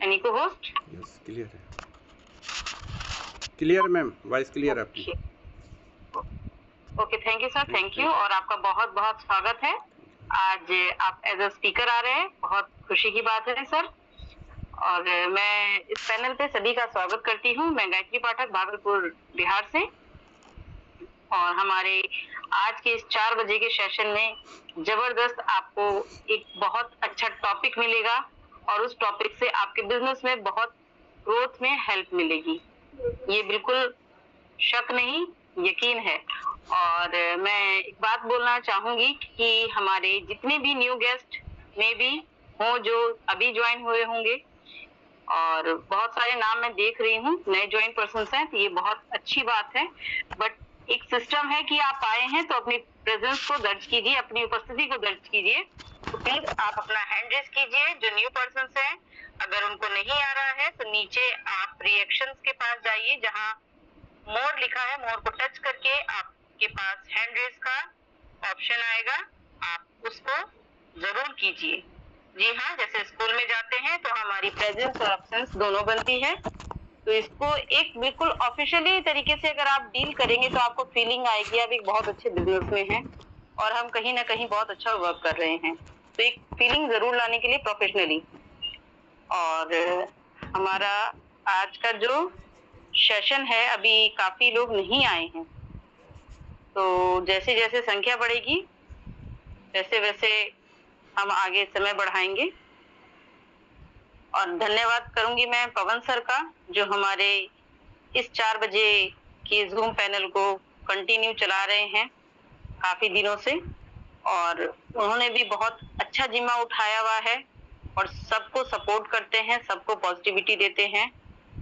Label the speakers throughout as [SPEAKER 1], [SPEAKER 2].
[SPEAKER 1] Any को host?
[SPEAKER 2] Yes, clear है। Clear ma'am, voice clear है आपकी।
[SPEAKER 1] Okay, thank you sir, thank you. और आपका बहुत बहुत स्वागत है। आज आप एज अ स्पीकर आ रहे हैं, बहुत खुशी की बात है सर। और मैं इस पैनल पे सभी का स्वागत करती हूँ। मैं गायत्री पाठक, भागलपुर, बिहार से। और हमारे आज के इस 4 बजे के सेशन में जबरदस्त आपको एक बहुत अच्छा टॉपिक मिलेगा और उस टॉपिक से आपके बिजनेस में बहुत ग्रोथ में हेल्प मिलेगी, ये बिल्कुल शक नहीं, यकीन है। और मैं एक बात बोलना चाहूंगी कि हमारे जितने भी न्यू गेस्ट में भी हों जो अभी ज्वाइन हुए होंगे, और बहुत सारे नाम मैं देख रही हूँ नए ज्वाइन पर्सन हैं, तो ये बहुत अच्छी बात है। बट एक सिस्टम है कि आप आए हैं तो अपनी प्रेजेंस को दर्ज कीजिए, अपनी उपस्थिति को दर्ज कीजिए। तो प्लीज आप अपना हैंड रेज कीजिए जो न्यू पर्सन हैं। अगर उनको नहीं आ रहा है तो नीचे आप रिएक्शंस के पास जाइए, जहाँ मोर लिखा है, मोर को टच करके आपके पास हैंड रेज का ऑप्शन आएगा, आप उसको जरूर कीजिए। जी हाँ, जैसे स्कूल में जाते हैं तो हमारी प्रेजेंस और एब्सेंस दोनों बनती है, तो इसको एक बिल्कुल ऑफिशियली तरीके से अगर आप डील करेंगे तो आपको फीलिंग आएगी आप एक बहुत अच्छे बिजनेस में हैं और हम कहीं ना कहीं बहुत अच्छा वर्क कर रहे हैं। तो एक फीलिंग जरूर लाने के लिए प्रोफेशनली। और हमारा आज का जो सेशन है, अभी काफी लोग नहीं आए हैं, तो जैसे जैसे संख्या बढ़ेगी वैसे वैसे हम आगे समय बढ़ाएंगे। और धन्यवाद करूंगी मैं पवन सर का, जो हमारे इस 4 बजे के जूम पैनल को कंटिन्यू चला रहे हैं काफी दिनों से, और उन्होंने भी बहुत अच्छा जिम्मा उठाया हुआ है और सबको सपोर्ट करते हैं, सबको पॉजिटिविटी देते हैं।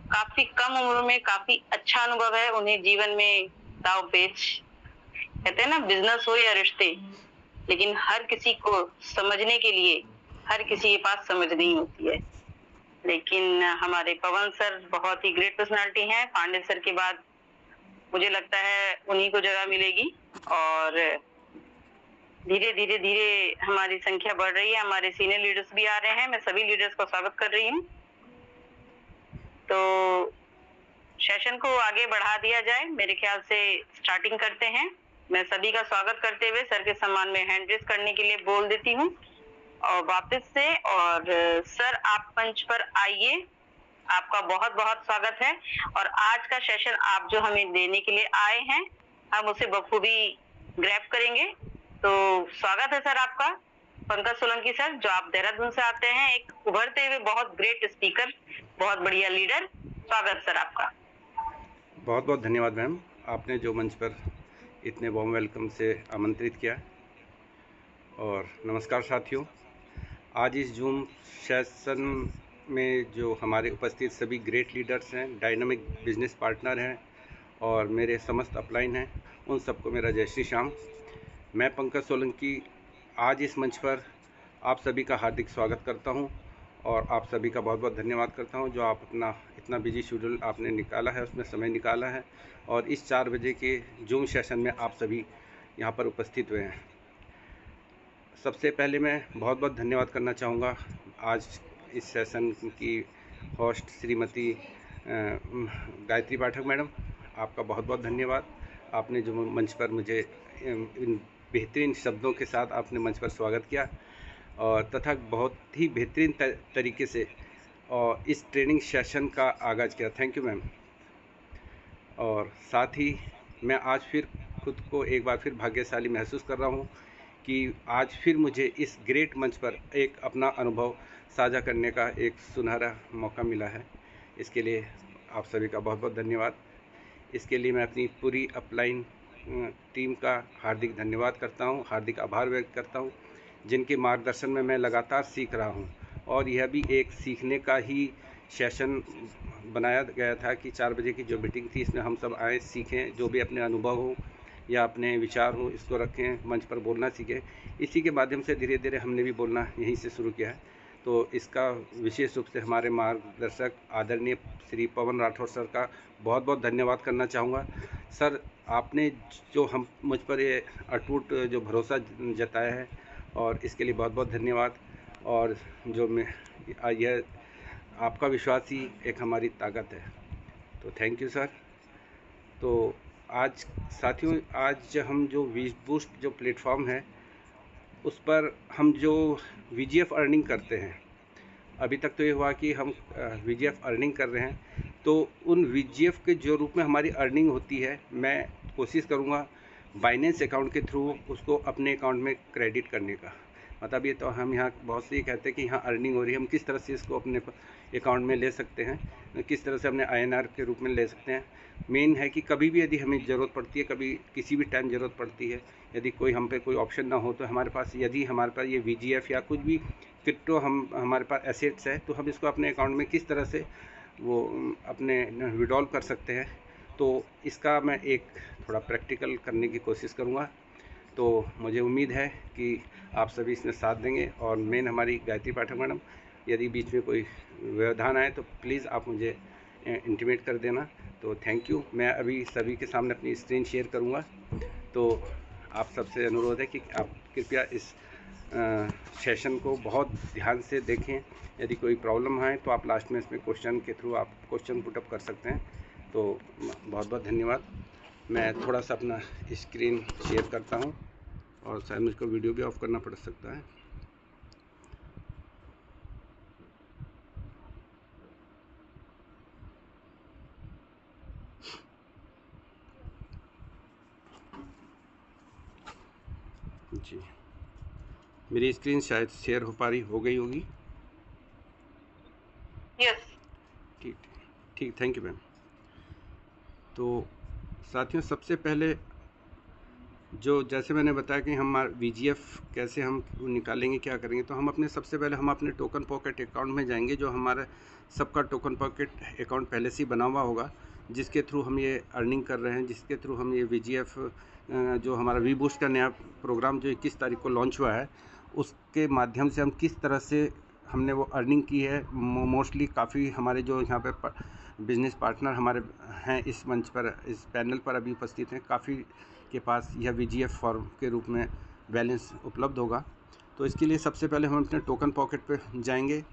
[SPEAKER 1] काफी कम उम्र में काफी अच्छा अनुभव है उन्हें जीवन में। दाव पेच कहते हैं ना, बिजनेस हो या रिश्ते, लेकिन हर किसी को समझने के लिए हर किसी के पास समझ नहीं होती है। लेकिन हमारे पवन सर बहुत ही ग्रेट पर्सनालिटी हैं। पांडे सर के बाद मुझे लगता है उन्हीं को जगह मिलेगी। और धीरे धीरे धीरे हमारी संख्या बढ़ रही है, हमारे सीनियर लीडर्स भी आ रहे हैं। मैं सभी लीडर्स को स्वागत कर रही हूँ। तो सेशन को आगे बढ़ा दिया जाए, मेरे ख्याल से स्टार्टिंग करते हैं। मैं सभी का स्वागत करते हुए सर के सम्मान में हैंड रेज करने के लिए बोल देती हूँ और वापस से। और सर आप मंच पर आइए, आपका बहुत बहुत स्वागत है। और आज का सेशन आप जो हमें देने के लिए आए हैं, हम उसे बखूबी ग्रैब करेंगे। तो स्वागत है सर आपका, पंकज सोलंकी सर, जो आप देहरादून से आते हैं, एक उभरते हुए बहुत ग्रेट स्पीकर, बहुत बढ़िया लीडर। स्वागत सर आपका।
[SPEAKER 2] बहुत बहुत धन्यवाद मैम, आपने जो मंच पर इतने वार्म वेलकम से आमंत्रित किया। और नमस्कार साथियों, आज इस जूम सेशन में जो हमारे उपस्थित सभी ग्रेट लीडर्स हैं, डायनामिक बिजनेस पार्टनर हैं और मेरे समस्त अपलाइन हैं, उन सबको मेरा जय श्री श्याम। मैं पंकज सोलंकी आज इस मंच पर आप सभी का हार्दिक स्वागत करता हूं और आप सभी का बहुत बहुत धन्यवाद करता हूं जो आप अपना इतना बिजी शेड्यूल आपने निकाला है, उसमें समय निकाला है और इस 4 बजे के जूम सेशन में आप सभी यहां पर उपस्थित हुए हैं। सबसे पहले मैं बहुत बहुत धन्यवाद करना चाहूँगा आज इस सेशन की होस्ट श्रीमती गायत्री पाठक मैडम, आपका बहुत बहुत धन्यवाद। आपने जो मंच पर मुझे इन बेहतरीन शब्दों के साथ आपने मंच पर स्वागत किया और तथा बहुत ही बेहतरीन तरीके से और इस ट्रेनिंग सेशन का आगाज़ किया। Thank you ma'am. और साथ ही मैं आज फिर खुद को एक बार फिर भाग्यशाली महसूस कर रहा हूँ कि आज फिर मुझे इस ग्रेट मंच पर एक अपना अनुभव साझा करने का एक सुनहरा मौका मिला है। इसके लिए आप सभी का बहुत बहुत धन्यवाद। इसके लिए मैं अपनी पूरी अपलाइन टीम का हार्दिक धन्यवाद करता हूं, हार्दिक आभार व्यक्त करता हूं, जिनके मार्गदर्शन में मैं लगातार सीख रहा हूं। और यह भी एक सीखने का ही सेशन बनाया गया था कि 4 बजे की जो मीटिंग थी, इसमें हम सब आए, सीखें, जो भी अपने अनुभव हो या अपने विचार हो इसको रखें, मंच पर बोलना सीखें। इसी के माध्यम से धीरे धीरे हमने भी बोलना यहीं से शुरू किया है। तो इसका विशेष रूप से हमारे मार्गदर्शक आदरणीय श्री पवन राठौर सर का बहुत बहुत धन्यवाद करना चाहूँगा। सर, आपने जो हम मुझ पर ये अटूट जो भरोसा जताया है और इसके लिए बहुत बहुत धन्यवाद। और जो मैं यह आपका विश्वास ही एक हमारी ताकत है। तो थैंक यू सर। तो आज साथियों, आज हम जो वीज बूस्ट जो प्लेटफॉर्म है उस पर हम जो VGF अर्निंग करते हैं, अभी तक तो ये हुआ कि हम VGF अर्निंग कर रहे हैं, तो उन VGF के जो रूप में हमारी अर्निंग होती है, मैं कोशिश करूँगा बाइनेंस अकाउंट के थ्रू उसको अपने अकाउंट में क्रेडिट करने का। मतलब ये तो हम यहाँ बहुत से ये कहते हैं कि यहाँ अर्निंग हो रही है, हम किस तरह से इसको अपने अकाउंट में ले सकते हैं, किस तरह से अपने INR के रूप में ले सकते हैं। मेन है कि कभी भी यदि हमें ज़रूरत पड़ती है, कभी किसी भी टाइम ज़रूरत पड़ती है, यदि कोई हम पे कोई ऑप्शन ना हो, तो हमारे पास यदि हमारे पास ये VGF या कुछ भी क्रिप्टो हमारे पास एसेट्स है, तो हम इसको अपने अकाउंट में किस तरह से वो अपने विड्रॉल कर सकते हैं। तो इसका मैं एक थोड़ा प्रैक्टिकल करने की कोशिश करूँगा। तो मुझे उम्मीद है कि आप सभी इसमें साथ देंगे। और मेन हमारी गायत्री पाठक मैडम, यदि बीच में कोई व्यवधान आए तो प्लीज़ आप मुझे इंटीमेट कर देना। तो थैंक यू। मैं अभी सभी के सामने अपनी स्क्रीन शेयर करूँगा। तो आप सबसे अनुरोध है कि आप कृपया इस सेशन को बहुत ध्यान से देखें। यदि कोई प्रॉब्लम आए तो आप लास्ट में इसमें क्वेश्चन के थ्रू आप क्वेश्चन पुटअप कर सकते हैं। तो बहुत बहुत धन्यवाद। मैं थोड़ा सा अपना स्क्रीन शेयर करता हूं, और शायद मुझको वीडियो भी ऑफ करना पड़ सकता है। जी, मेरी स्क्रीन शायद शेयर हो गई होगी।
[SPEAKER 1] यस,
[SPEAKER 2] ठीक ठीक, थैंक यू मैम। तो साथियों, सबसे पहले जो जैसे मैंने बताया कि हम VGF कैसे हम निकालेंगे, क्या करेंगे, तो हम अपने सबसे पहले हम अपने टोकन पॉकेट अकाउंट में जाएंगे। जो हमारा सबका टोकन पॉकेट अकाउंट पहले से ही बना हुआ होगा, जिसके थ्रू हम ये अर्निंग कर रहे हैं, जिसके थ्रू हम ये VGF जो हमारा वी बूस्ट का नया प्रोग्राम जो 21 तारीख को लॉन्च हुआ है, उसके माध्यम से हम किस तरह से हमने वो अर्निंग की है। मोस्टली काफ़ी हमारे जो यहाँ पे बिजनेस पार्टनर हमारे हैं इस मंच पर, इस पैनल पर अभी उपस्थित हैं, काफ़ी के पास यह VGF फॉर्म के रूप में बैलेंस उपलब्ध होगा। तो इसके लिए सबसे पहले हम अपने टोकन पॉकेट पे जाएंगे।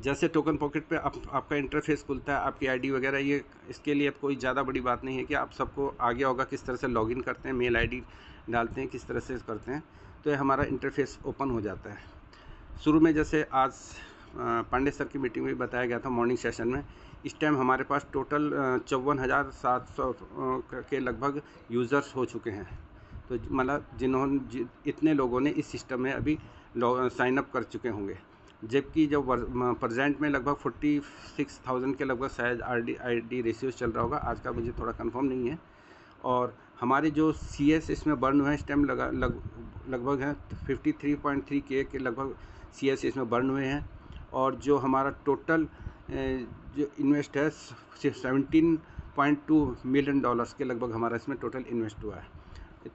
[SPEAKER 2] जैसे टोकन पॉकेट पे आपका इंटरफेस खुलता है, आपकी ID वगैरह, ये इसके लिए अब कोई ज़्यादा बड़ी बात नहीं है कि आप सबको आगे होगा किस तरह से लॉगिन करते हैं, मेल ID डालते हैं, किस तरह से करते हैं। तो ये हमारा इंटरफेस ओपन हो जाता है। शुरू में जैसे आज पांडे सर की मीटिंग में बताया गया था मॉर्निंग सेशन में, इस टाइम हमारे पास टोटल 54,700 के लगभग यूज़र्स हो चुके हैं। तो मतलब जिन्होंने इतने लोगों ने इस सिस्टम में अभी साइन अप कर चुके होंगे, जबकि जो प्रेजेंट में लगभग 46,000 के लगभग शायद ID रेशियो चल रहा होगा, आज का मुझे थोड़ा कंफर्म नहीं है। और हमारे जो CS इसमें बर्न हुए हैं इस टाइम लगभग हैं 53.3 के लगभग CS इसमें बर्न हुए हैं। और जो हमारा टोटल जो इन्वेस्ट है 17.2 मिलियन डॉलर्स के लगभग हमारा इसमें टोटल इन्वेस्ट हुआ है।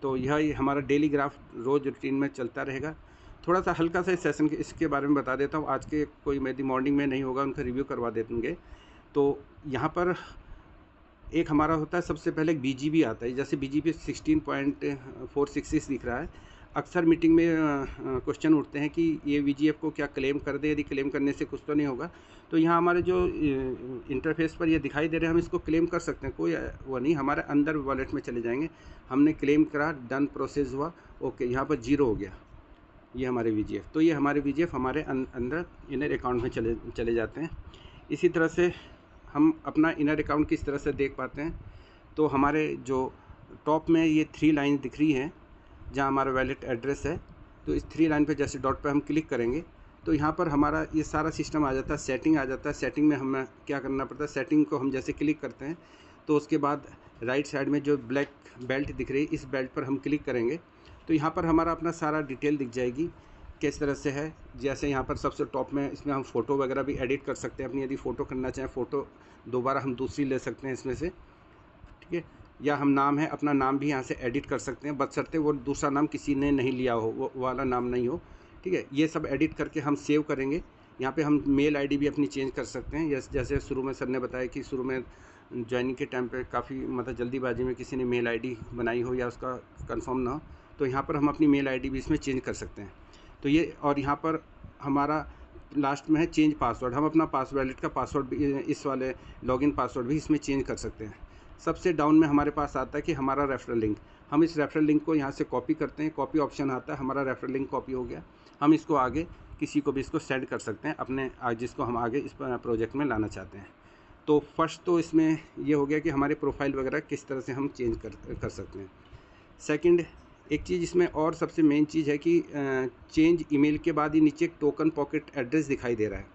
[SPEAKER 2] तो यह हमारा डेली ग्राफ रोज़ रूटीन में चलता रहेगा। थोड़ा सा हल्का सा इस सेशन के इसके बारे में बता देता हूँ। आज के कोई मेरी मॉर्निंग में नहीं होगा, उनका रिव्यू करवा देंगे। तो यहाँ पर एक हमारा होता है, सबसे पहले एक BGB आता है। जैसे BGB 16.466 दिख रहा है। अक्सर मीटिंग में क्वेश्चन उठते हैं कि ये VGF को क्या क्लेम कर दे, यदि क्लेम करने से कुछ तो नहीं होगा। तो यहाँ हमारे जो इंटरफेस पर ये दिखाई दे रहे हैं, हम इसको क्लेम कर सकते हैं, कोई वो नहीं। हमारे अंदर वॉलेट में चले जाएंगे, हमने क्लेम करा, डन प्रोसेस हुआ, ओके, यहाँ पर 0 हो गया, ये हमारे VGF। तो ये हमारे VGF हमारे अंदर इनर अकाउंट में चले जाते हैं। इसी तरह से हम अपना इनर अकाउंट किस तरह से देख पाते हैं, तो हमारे जो टॉप में ये 3 लाइन दिख रही हैं जहाँ हमारा वैलेट एड्रेस है, तो इस 3 लाइन पे जैसे डॉट पे हम क्लिक करेंगे तो यहाँ पर हमारा ये सारा सिस्टम आ जाता है, सेटिंग आ जाता है। सेटिंग में हमें क्या करना पड़ता है, सेटिंग को हम जैसे क्लिक करते हैं तो उसके बाद राइट साइड में जो ब्लैक बेल्ट दिख रही है, इस बेल्ट पर हम क्लिक करेंगे तो यहाँ पर हमारा अपना सारा डिटेल दिख जाएगी किस तरह से है। जैसे यहाँ पर सबसे टॉप में इसमें हम फ़ोटो वगैरह भी एडिट कर सकते हैं अपनी, यदि फ़ोटो करना चाहें फ़ोटो दोबारा हम दूसरी ले सकते हैं इसमें से, ठीक है। या हम नाम है, अपना नाम भी यहाँ से एडिट कर सकते हैं, बशर्ते वो दूसरा नाम किसी ने नहीं लिया हो, वो वाला नाम नहीं हो, ठीक है। ये सब एडिट करके हम सेव करेंगे। यहाँ पे हम मेल ID भी अपनी चेंज कर सकते हैं। जैसे शुरू में सर ने बताया कि शुरू में ज्वाइनिंग के टाइम पे काफ़ी मतलब जल्दीबाजी में किसी ने मेल ID बनाई हो या उसका कंफर्म ना हो, तो यहाँ पर हम अपनी मेल ID भी इसमें चेंज कर सकते हैं। तो ये, और यहाँ पर हमारा लास्ट में है चेंज पासवर्ड। हम अपना वैलेट का पासवर्ड भी, इस वाले लॉगिन पासवर्ड भी इसमें चेंज कर सकते हैं। सबसे डाउन में हमारे पास आता है कि हमारा रेफरल लिंक। हम इस रेफरल लिंक को यहाँ से कॉपी करते हैं, कॉपी ऑप्शन आता है, हमारा रेफरल लिंक कॉपी हो गया। हम इसको आगे किसी को भी इसको सेंड कर सकते हैं, अपने जिसको हम आगे इस प्रोजेक्ट में लाना चाहते हैं। तो फर्स्ट तो इसमें ये हो गया कि हमारे प्रोफाइल वगैरह किस तरह से हम चेंज कर सकते हैं। सेकंड, एक चीज़ इसमें और सबसे मेन चीज़ है कि चेंज ईमेल के बाद ही नीचे एक टोकन पॉकेट एड्रेस दिखाई दे रहा है।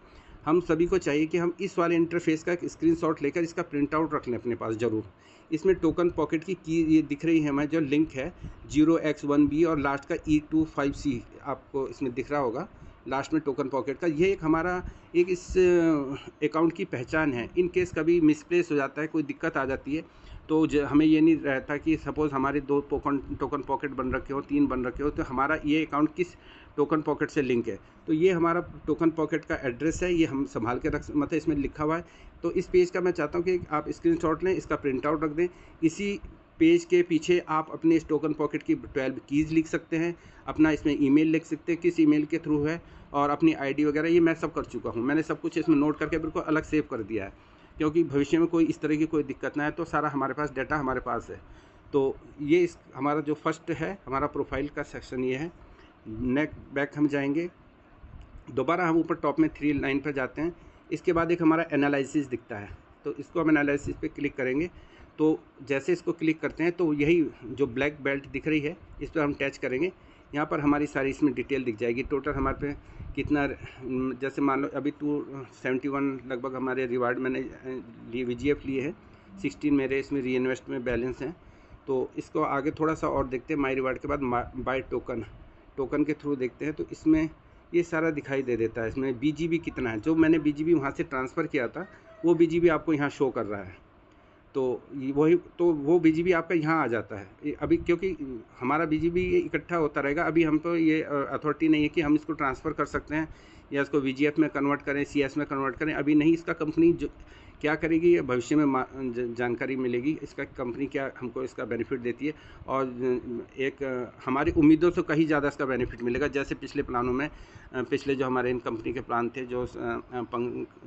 [SPEAKER 2] हम सभी को चाहिए कि हम इस वाले इंटरफेस का एक स्क्रीनशॉट लेकर इसका प्रिंट आउट रख लें अपने पास ज़रूर। इसमें टोकन पॉकेट की ये दिख रही है हमें जो लिंक है 0x1b और लास्ट का E25C आपको इसमें दिख रहा होगा लास्ट में टोकन पॉकेट का। ये एक हमारा एक इस अकाउंट की पहचान है। इन केस कभी मिसप्लेस हो जाता है, कोई दिक्कत आ जाती है, तो हमें ये नहीं रहता कि सपोज़ हमारे 2 टोकन पॉकेट बन रखे हो, 3 बन रखे हो, तो हमारा ये अकाउंट किस टोकन पॉकेट से लिंक है। तो ये हमारा टोकन पॉकेट का एड्रेस है, ये हम संभाल के रख, मतलब इसमें लिखा हुआ है। तो इस पेज का मैं चाहता हूँ कि आप स्क्रीनशॉट लें, इसका प्रिंट आउट रख दें। इसी पेज के पीछे आप अपने इस टोकन पॉकेट की 12 कीज़ लिख सकते हैं, अपना इसमें ईमेल लिख सकते हैं, किस ईमेल के थ्रू है, और अपनी आईडी वगैरह। ये मैं सब कर चुका हूँ, मैंने सब कुछ इसमें नोट करके बिल्कुल अलग सेव कर दिया है, क्योंकि भविष्य में कोई इस तरह की कोई दिक्कत ना है। तो सारा हमारे पास डाटा हमारे पास है। तो ये इस हमारा जो फर्स्ट है हमारा प्रोफाइल का सेक्शन ये है। बैक हम जाएंगे, दोबारा हम ऊपर टॉप में 3 लाइन पर जाते हैं। इसके बाद एक हमारा एनालिसिस दिखता है, तो इसको हम एनालिसिस पे क्लिक करेंगे। तो जैसे इसको क्लिक करते हैं तो यही जो ब्लैक बेल्ट दिख रही है इस पर हम टच करेंगे। यहाँ पर हमारी सारी इसमें डिटेल दिख जाएगी। टोटल हमारे पे कितना, जैसे मान लो अभी 271 लगभग हमारे रिवार्ड मैंने लिए VGF लिए हैं, 16 मेरे इसमें री इन्वेस्ट में बैलेंस हैं। तो इसको आगे थोड़ा सा और देखते हैं। माई रिवार्ड के बाद बाय टोकन के थ्रू देखते हैं। तो इसमें ये सारा दिखाई दे देता है। इसमें BGB कितना है, जो मैंने BGB वहाँ से ट्रांसफ़र किया था वो BGB आपको यहाँ शो कर रहा है। तो वो BGB आपका यहाँ आ जाता है अभी, क्योंकि हमारा BGB इकट्ठा होता रहेगा। अभी हम तो ये अथॉरिटी नहीं है कि हम इसको ट्रांसफ़र कर सकते हैं या इसको VGF में कन्वर्ट करें, CS में कन्वर्ट करें, अभी नहीं। इसका कंपनी जो क्या करेगी भविष्य में जानकारी मिलेगी, इसका कंपनी क्या हमको इसका बेनिफिट देती है। और एक हमारी उम्मीदों से कहीं ज़्यादा इसका बेनिफिट मिलेगा। जैसे पिछले प्लानों में, पिछले जो हमारे इन कंपनी के प्लान थे, जो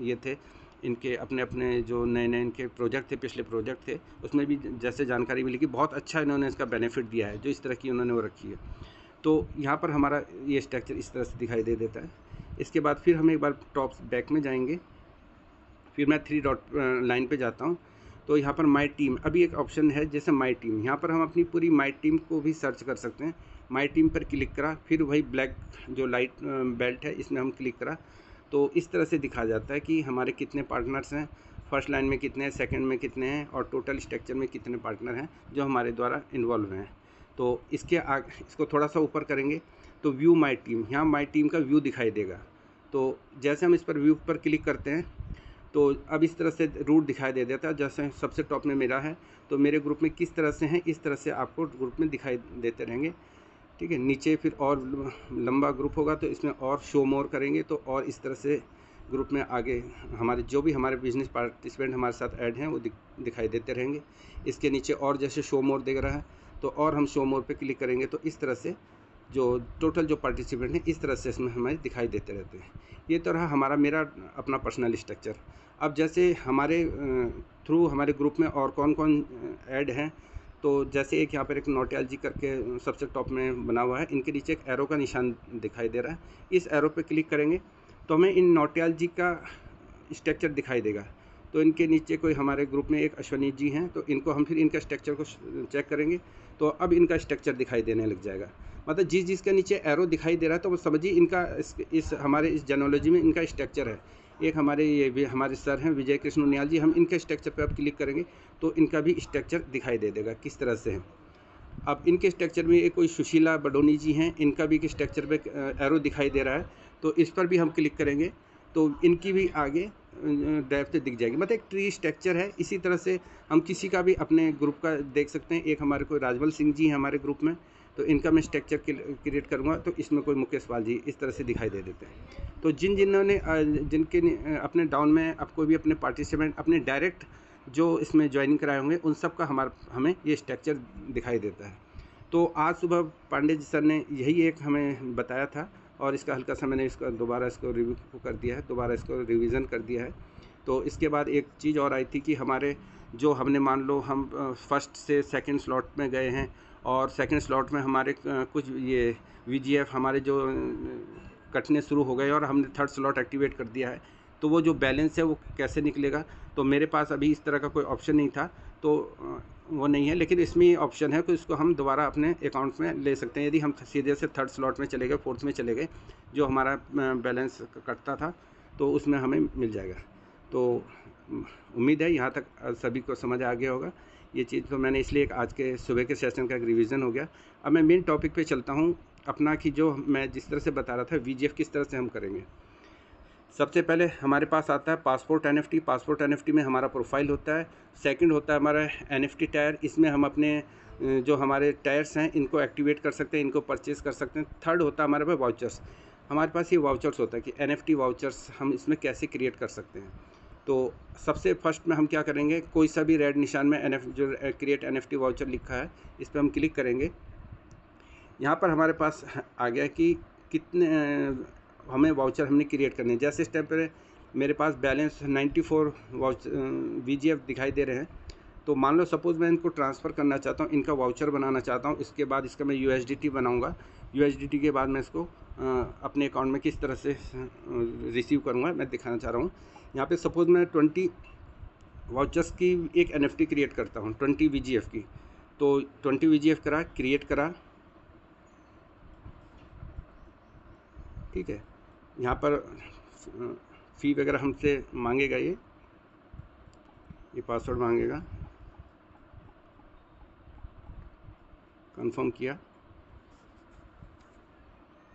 [SPEAKER 2] ये थे इनके अपने अपने जो नए इनके प्रोजेक्ट थे, पिछले प्रोजेक्ट थे, उसमें भी जैसे जानकारी मिली कि बहुत अच्छा इन्होंने इसका बेनिफिट दिया है, जो इस तरह की उन्होंने वो रखी है। तो यहाँ पर हमारा ये स्ट्रक्चर इस तरह से दिखाई दे देता है। इसके बाद फिर हम एक बार टॉप बैक में जाएंगे, फिर मैं 3 डॉट लाइन पे जाता हूँ। तो यहाँ पर माई टीम अभी एक ऑप्शन है, जैसे माई टीम, यहाँ पर हम अपनी पूरी माई टीम को भी सर्च कर सकते हैं। माई टीम पर क्लिक करा, फिर वही ब्लैक जो लाइट बेल्ट है इसमें हम क्लिक करा, तो इस तरह से दिखा जाता है कि हमारे कितने पार्टनर्स हैं, फर्स्ट लाइन में कितने हैं, सेकंड में कितने हैं, और टोटल स्ट्रक्चर में कितने पार्टनर हैं जो हमारे द्वारा इन्वॉल्व हैं। तो इसके आगे इसको थोड़ा सा ऊपर करेंगे तो व्यू माई टीम, यहाँ माई टीम का व्यू दिखाई देगा। तो जैसे हम इस पर व्यू पर क्लिक करते हैं तो अब इस तरह से रूट दिखाई दे देता है। जैसे सबसे टॉप में मेरा है, तो मेरे ग्रुप में किस तरह से हैं, इस तरह से आपको ग्रुप में दिखाई देते रहेंगे। ठीक है, नीचे फिर और लंबा ग्रुप होगा तो इसमें और शो मोर करेंगे, तो और इस तरह से ग्रुप में आगे हमारे जो भी हमारे बिजनेस पार्टिसिपेंट हमारे साथ ऐड हैं वो दिखाई देते रहेंगे। इसके नीचे और जैसे शो मोर दिख रहा है तो और हम शो मोर पे क्लिक करेंगे तो इस तरह से जो टोटल जो पार्टिसिपेंट हैं इस तरह से इसमें हमें दिखाई देते रहते हैं। ये तो रहा हमारा मेरा अपना पर्सनल स्ट्रक्चर। अब जैसे हमारे थ्रू हमारे ग्रुप में और कौन कौन ऐड हैं, तो जैसे एक यहाँ पर एक नोटियाल जी करके सबसे टॉप में बना हुआ है, इनके नीचे एक एरो का निशान दिखाई दे रहा है। इस एरो पे क्लिक करेंगे तो हमें इन नोटियाल जी का स्ट्रक्चर दिखाई देगा। तो इनके नीचे कोई हमारे ग्रुप में एक अश्वनी जी हैं, तो इनको हम फिर इनका स्ट्रक्चर को चेक करेंगे तो अब इनका स्ट्रक्चर दिखाई देने लग जाएगा। मतलब जिसके नीचे एरो दिखाई दे रहा है तो वो समझिए इनका इस हमारे इस जेनोलॉजी में इनका स्ट्रक्चर है। एक हमारे ये भी हमारे सर हैं विजय कृष्ण उनियाल जी, हम इनके स्ट्रक्चर पर अब क्लिक करेंगे तो इनका भी स्ट्रक्चर दिखाई दे देगा किस तरह से है। अब इनके स्ट्रक्चर में एक कोई सुशीला बडोनी जी हैं, इनका भी स्ट्रक्चर पे एरो दिखाई दे रहा है, तो इस पर भी हम क्लिक करेंगे तो इनकी भी आगे डेप्थ दिख जाएगी। मतलब एक ट्री स्ट्रक्चर है। इसी तरह से हम किसी का भी अपने ग्रुप का देख सकते हैं। एक हमारे कोई राजवल सिंह जी हैं हमारे ग्रुप में, तो इनका मैं स्ट्रक्चर क्रिएट करूँगा तो इसमें कोई मुकेश पाल जी इस तरह से दिखाई दे देते हैं। तो जिन्होंने जिनके अपने डाउन में अब कोई भी अपने पार्टिसिपेंट अपने डायरेक्ट जो इसमें ज्वाइनिंग कराए होंगे उन सब का हमें ये स्ट्रक्चर दिखाई देता है। तो आज सुबह पांडे जी सर ने यही एक हमें बताया था, और इसका हल्का सा मैंने इसका दोबारा इसको रिव्यू कर दिया है, दोबारा इसको रिवीज़न कर दिया है। तो इसके बाद एक चीज़ और आई थी कि हमारे जो हमने मान लो हम फर्स्ट से सेकंड स्लॉट में गए हैं और सेकंड स्लॉट में हमारे कुछ ये VGF हमारे जो कटने शुरू हो गए और हमने थर्ड स्लॉट एक्टिवेट कर दिया है, तो वो जो बैलेंस है वो कैसे निकलेगा। तो मेरे पास अभी इस तरह का कोई ऑप्शन नहीं था, तो वो नहीं है, लेकिन इसमें ऑप्शन है कि इसको हम दोबारा अपने अकाउंट में ले सकते हैं। यदि हम सीधे से थर्ड स्लॉट में चले गए, फोर्थ में चले गए, जो हमारा बैलेंस कटता था, तो उसमें हमें मिल जाएगा। तो उम्मीद है यहाँ तक सभी को समझ आ गया होगा ये चीज़। तो मैंने इसलिए आज के सुबह के सेशन का एक रिवीजन हो गया। अब मैं मेन टॉपिक पे चलता हूँ अपना, कि जो मैं जिस तरह से बता रहा था VGF किस तरह से हम करेंगे। सबसे पहले हमारे पास आता है पासपोर्ट NFT। पासपोर्ट NFT में हमारा प्रोफाइल होता है। सेकंड होता है हमारा NFT टायर। इसमें हम अपने जो हमारे टायर्स हैं इनको एक्टिवेट कर सकते हैं, इनको परचेज़ कर सकते हैं। थर्ड होता है हमारे पास वाउचर्स। हमारे पास ये वाउचर्स होता है कि NFT वाउचर्स हम इसमें कैसे क्रिएट कर सकते हैं। तो सबसे फर्स्ट में हम क्या करेंगे, कोई सा भी रेड निशान में जो क्रिएट NFT वाउचर लिखा है इस पर हम क्लिक करेंगे। यहाँ पर हमारे पास आ गया कि कितने हमें वाउचर हमने क्रिएट करने हैं। जैसे इस टाइम पर मेरे पास बैलेंस 94 VGF दिखाई दे रहे हैं। तो मान लो सपोज़ मैं इनको ट्रांसफ़र करना चाहता हूँ, इनका वाउचर बनाना चाहता हूँ। इसके बाद इसका मैं USDT बनाऊँगा। USDT के बाद मैं इसको अपने अकाउंट में किस तरह से रिसीव करूँगा मैं दिखाना चाह रहा हूँ। यहाँ पे सपोज़ मैं 20 वाउचर्स की एक NFT क्रिएट करता हूँ, 20 VGF की। तो 20 VGF करा, क्रिएट करा, ठीक है। यहाँ पर फ़ी वगैरह हमसे मांगेगा, ये पासवर्ड मांगेगा, कंफर्म किया,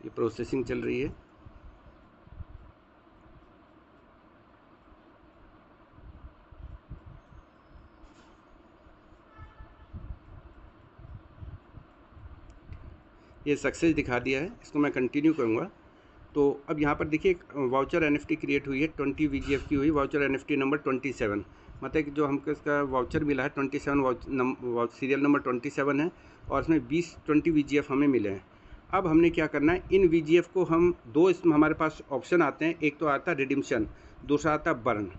[SPEAKER 2] ये प्रोसेसिंग चल रही है। ये सक्सेस दिखा दिया है, इसको मैं कंटिन्यू करूँगा। तो अब यहाँ पर देखिए वाउचर NFT क्रिएट हुई है, 20 VGF की हुई। वाउचर NFT नंबर 27, मतलब कि जो हमको इसका वाउचर मिला है 27 सीरियल नंबर 27 है और इसमें 20 VGF हमें मिले हैं। अब हमने क्या करना है, इन VGF को हम दो इसमें हमारे पास ऑप्शन आते हैं। एक तो आता है रिडिम्शन, दूसरा आता है बर्न।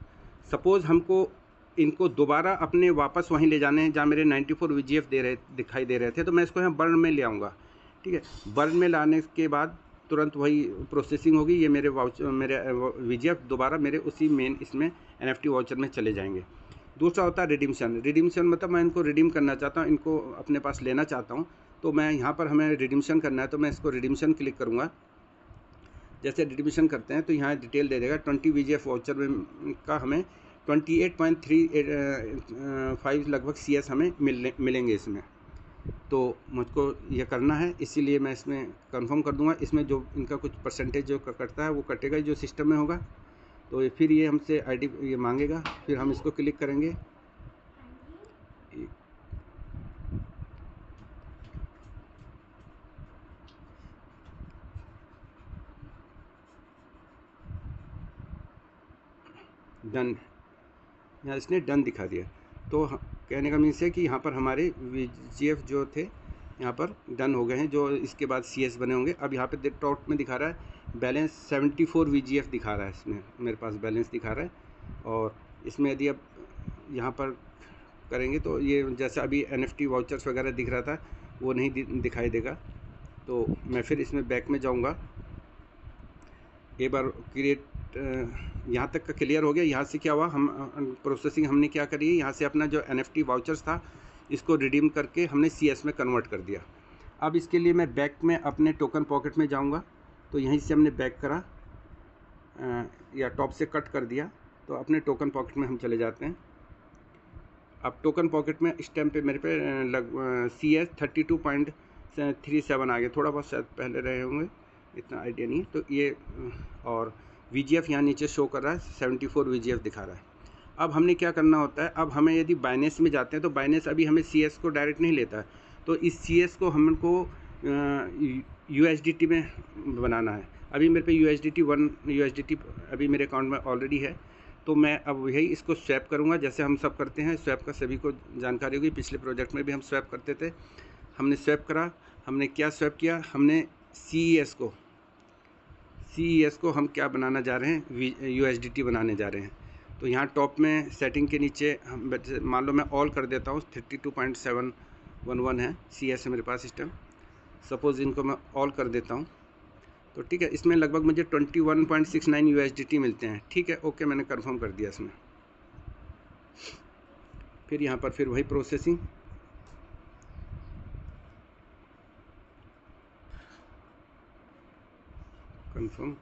[SPEAKER 2] सपोज़ हमको इनको दोबारा अपने वापस वहीं ले जाने हैं जहाँ मेरे 94 VGF दिखाई दे रहे थे, तो मैं इसको यहाँ बर्न में ले आऊँगा, ठीक है। बर्न में लाने के बाद तुरंत वही प्रोसेसिंग होगी, ये मेरे VGF दोबारा मेरे उसी मेन इसमें NFT वाउचर में चले जाएंगे। दूसरा होता है रिडीम्शन। रिडीम्शन मतलब मैं इनको रिडीम करना चाहता हूँ, इनको अपने पास लेना चाहता हूँ, तो मैं यहाँ पर हमें रिडीम्शन करना है, तो मैं इसको रिडीम्शन क्लिक करूँगा। जैसे रिडीम्शन करते हैं तो यहाँ डिटेल दे देगा। 20 VGF वाउचर में का हमें 28.35 लगभग CS हमें मिलेंगे इसमें। तो मुझको ये करना है, इसीलिए मैं इसमें कंफर्म कर दूंगा। इसमें जो इनका कुछ परसेंटेज जो कटता है वो कटेगा जो सिस्टम में होगा। तो फिर ये हमसे ID ये मांगेगा, फिर हम इसको क्लिक करेंगे। डन, यहाँ इसने डन दिखा दिया। तो कहने का मीन्स है कि यहाँ पर हमारे VGF जो थे यहाँ पर डन हो गए हैं, जो इसके बाद CS बने होंगे। अब यहाँ पे टॉप में दिखा रहा है बैलेंस 74 VGF दिखा रहा है, इसमें मेरे पास बैलेंस दिखा रहा है। और इसमें यदि अब यहाँ पर करेंगे तो ये जैसा अभी NFT वाउचर्स वगैरह दिख रहा था वो नहीं दिखाई देगा। तो मैं फिर इसमें बैक में जाऊँगा। एक बार क्रिएट यहाँ तक का क्लियर हो गया। यहाँ से क्या हुआ, हम प्रोसेसिंग हमने क्या करी, यहाँ से अपना जो NFT वाउचर्स था इसको रिडीम करके हमने CS में कन्वर्ट कर दिया। अब इसके लिए मैं बैक में अपने टोकन पॉकेट में जाऊँगा। तो यहीं से हमने बैक करा या टॉप से कट कर दिया, तो अपने टोकन पॉकेट में हम चले जाते हैं। अब टोकन पॉकेट में इस टाइम पे मेरे पे CS 32.37 आ गया, थोड़ा बहुत शायद पहले रहे होंगे, इतना आइडिया नहीं। तो ये और VGF यहाँ नीचे शो कर रहा है, 74 VGF दिखा रहा है। अब हमने क्या करना होता है, अब हमें यदि बाइनेंस में जाते हैं तो बाइनेंस अभी हमें CS को डायरेक्ट नहीं लेता है, तो इस CS को हमको USDT में बनाना है। अभी मेरे पे USDT अभी मेरे अकाउंट में ऑलरेडी है। तो मैं अब यही इसको स्वैप करूँगा, जैसे हम सब करते हैं। स्वैप का सभी को जानकारी होगी, पिछले प्रोजेक्ट में भी हम स्वैप करते थे। हमने स्वैप करा, हमने क्या स्वैप किया, हमने CES को CES को हम क्या बनाना जा रहे हैं, USDT बनाने जा रहे हैं। तो यहाँ टॉप में सेटिंग के नीचे हम मान लो मैं ऑल कर देता हूँ, 32.711 है CS है मेरे पास सिस्टम। सपोज़ इनको मैं ऑल कर देता हूँ तो ठीक है, इसमें लगभग मुझे 21.69 USDT मिलते हैं। ठीक है, ओके, मैंने कंफर्म कर दिया इसमें। फिर यहाँ पर फिर वही प्रोसेसिंग, कंफर्म,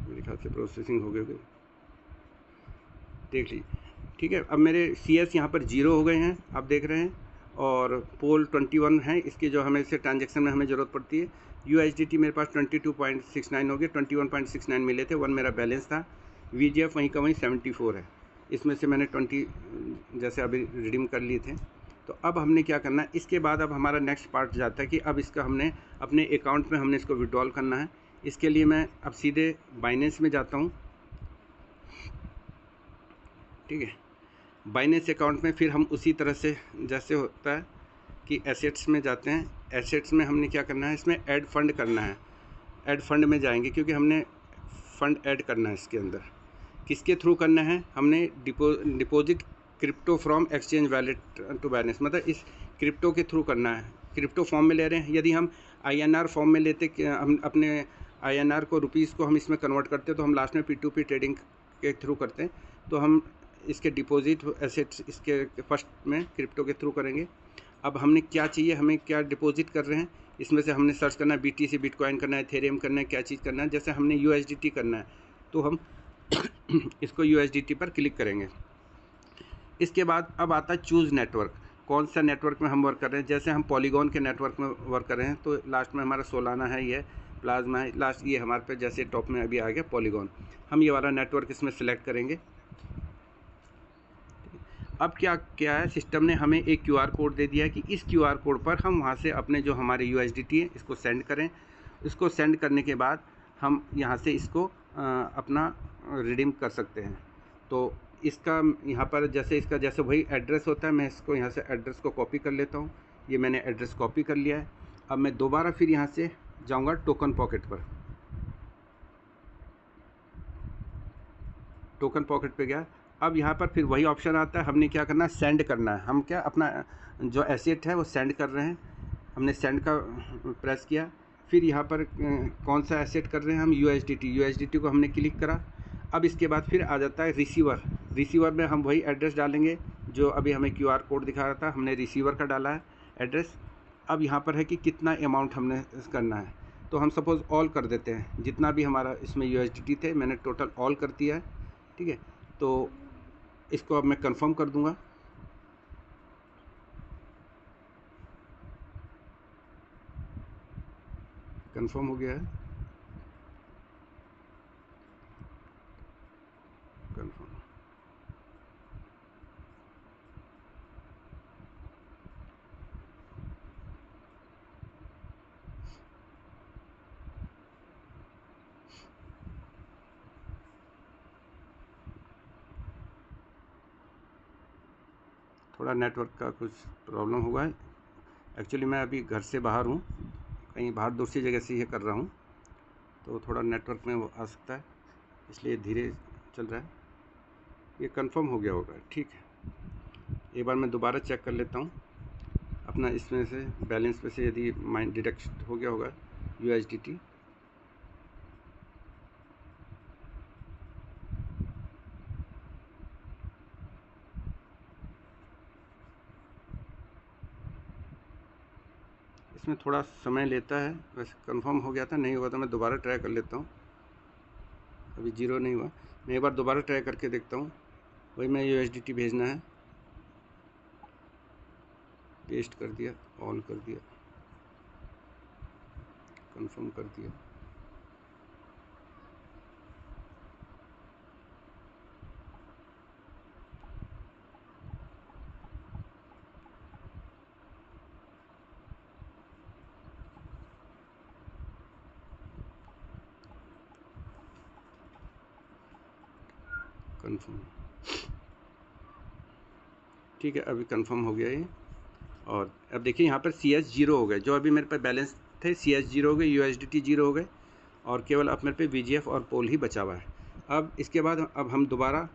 [SPEAKER 2] मेरे ख्याल से प्रोसेसिंग हो गई, देख लीजिए। ठीक है, अब मेरे CS यहाँ पर 0 हो गए हैं, आप देख रहे हैं, और पोल 21 है, इसकी जो हमें से ट्रांजैक्शन में हमें ज़रूरत पड़ती है। USDT मेरे पास 22.69 हो गए, 21.69 मिले थे, 1 मेरा बैलेंस था। VGF वहीं का वहीं 74 है, इसमें से मैंने 20 जैसे अभी रिडीम कर लिए थे। तो अब हमने क्या करना है, इसके बाद अब हमारा नेक्स्ट पार्ट जाता है कि अब इसका हमने अपने अकाउंट में हमने इसको विड्रॉल करना है। इसके लिए मैं अब सीधे बाइनेंस में जाता हूँ। ठीक है, बाइनेंस अकाउंट में फिर हम उसी तरह से जैसे होता है कि एसेट्स में जाते हैं। एसेट्स में हमने क्या करना है, इसमें ऐड फंड करना है। ऐड फंड में जाएंगे क्योंकि हमने फ़ंड ऐड करना है इसके अंदर। किसके थ्रू करना है, हमने deposit crypto from exchange wallet to Binance, मतलब इस क्रिप्टो के थ्रू करना है। क्रिप्टो फॉर्म में ले रहे हैं, यदि हम INR फॉर्म में लेते, हम अपने INR को रुपीज़ को हम इसमें कन्वर्ट करते तो हम लास्ट में P2P ट्रेडिंग के थ्रू करते हैं। तो हम इसके डिपॉजिट एसेट्स इसके फर्स्ट में क्रिप्टो के थ्रू करेंगे। अब हमने क्या चाहिए, हमें क्या डिपॉजिट कर रहे हैं, इसमें से हमने सर्च करना है BTC बिटकॉइन करना है, इथेरियम करना है, क्या चीज़ करना है। जैसे हमने USDT करना है तो हम इसको USDT पर क्लिक करेंगे। इसके बाद अब आता है चूज़ नेटवर्क, कौन सा नेटवर्क में हम वर्क कर रहे हैं। जैसे हम पॉलीगॉन के नेटवर्क में वर्क कर रहे हैं तो लास्ट में हमारा सोलाना है, ये प्लाज्मा है, लास्ट ये हमारे पे जैसे टॉप में अभी आ गया पॉलीगॉन। हम ये वाला नेटवर्क इसमें सेलेक्ट करेंगे। अब क्या क्या है, सिस्टम ने हमें एक QR कोड दे दिया है कि इस QR कोड पर हम वहाँ से अपने जो हमारे USDT है इसको सेंड करें। इसको सेंड करने के बाद हम यहाँ से इसको अपना रिडीम कर सकते हैं। तो इसका यहाँ पर जैसे वही एड्रेस होता है, मैं इसको यहाँ से एड्रेस को कॉपी कर लेता हूँ। ये मैंने एड्रेस कॉपी कर लिया है। अब मैं दोबारा फिर यहाँ से जाऊँगा टोकन पॉकेट पर। टोकन पॉकेट पे गया। अब यहाँ पर फिर वही ऑप्शन आता है, हमने क्या करना है, सेंड करना है। हम क्या अपना जो एसेट है वो सेंड कर रहे हैं, हमने सेंड का प्रेस किया। फिर यहाँ पर कौन सा एसेट कर रहे हैं हम, USDT को हमने क्लिक करा। अब इसके बाद फिर आ जाता है रिसीवर में हम वही एड्रेस डालेंगे जो अभी हमें QR कोड दिखा रहा था, हमने रिसीवर का डाला है एड्रेस। अब यहाँ पर है कि कितना अमाउंट हमने करना है, तो हम सपोज़ ऑल कर देते हैं। जितना भी हमारा इसमें USDT थे मैंने टोटल ऑल कर दिया है। ठीक है, तो इसको अब मैं कंफर्म कर दूंगा। कंफर्म हो गया है, कंफर्म। थोड़ा नेटवर्क का कुछ प्रॉब्लम हुआ है। एक्चुअली मैं अभी घर से बाहर हूँ, कहीं बाहर दूसरी जगह से ये कर रहा हूँ, तो थोड़ा नेटवर्क में वो आ सकता है, इसलिए धीरे चल रहा है। ये कंफर्म हो गया होगा, ठीक है। एक बार मैं दोबारा चेक कर लेता हूँ अपना, इसमें से बैलेंस में से यदि माइंड डिडक्ट हो गया होगा USDT। इसमें थोड़ा समय लेता है, वैसे कंफर्म हो गया था, नहीं हुआ तो मैं दोबारा ट्राई कर लेता हूँ। अभी 0 नहीं हुआ, मैं एक बार दोबारा ट्राई करके देखता हूँ। वही मैं USDT भेजना है, पेस्ट कर दिया, ऑन कर दिया, कंफर्म कर दिया। कंफर्म, ठीक है, अभी कंफर्म हो गया ये। और अब देखिए यहाँ पर CS 0 हो गए, जो अभी मेरे पे बैलेंस थे CS 0 हो गए, USDT 0 हो गए, और केवल अब मेरे पे VGF और पोल ही बचा हुआ है। अब इसके बाद अब हम दोबारा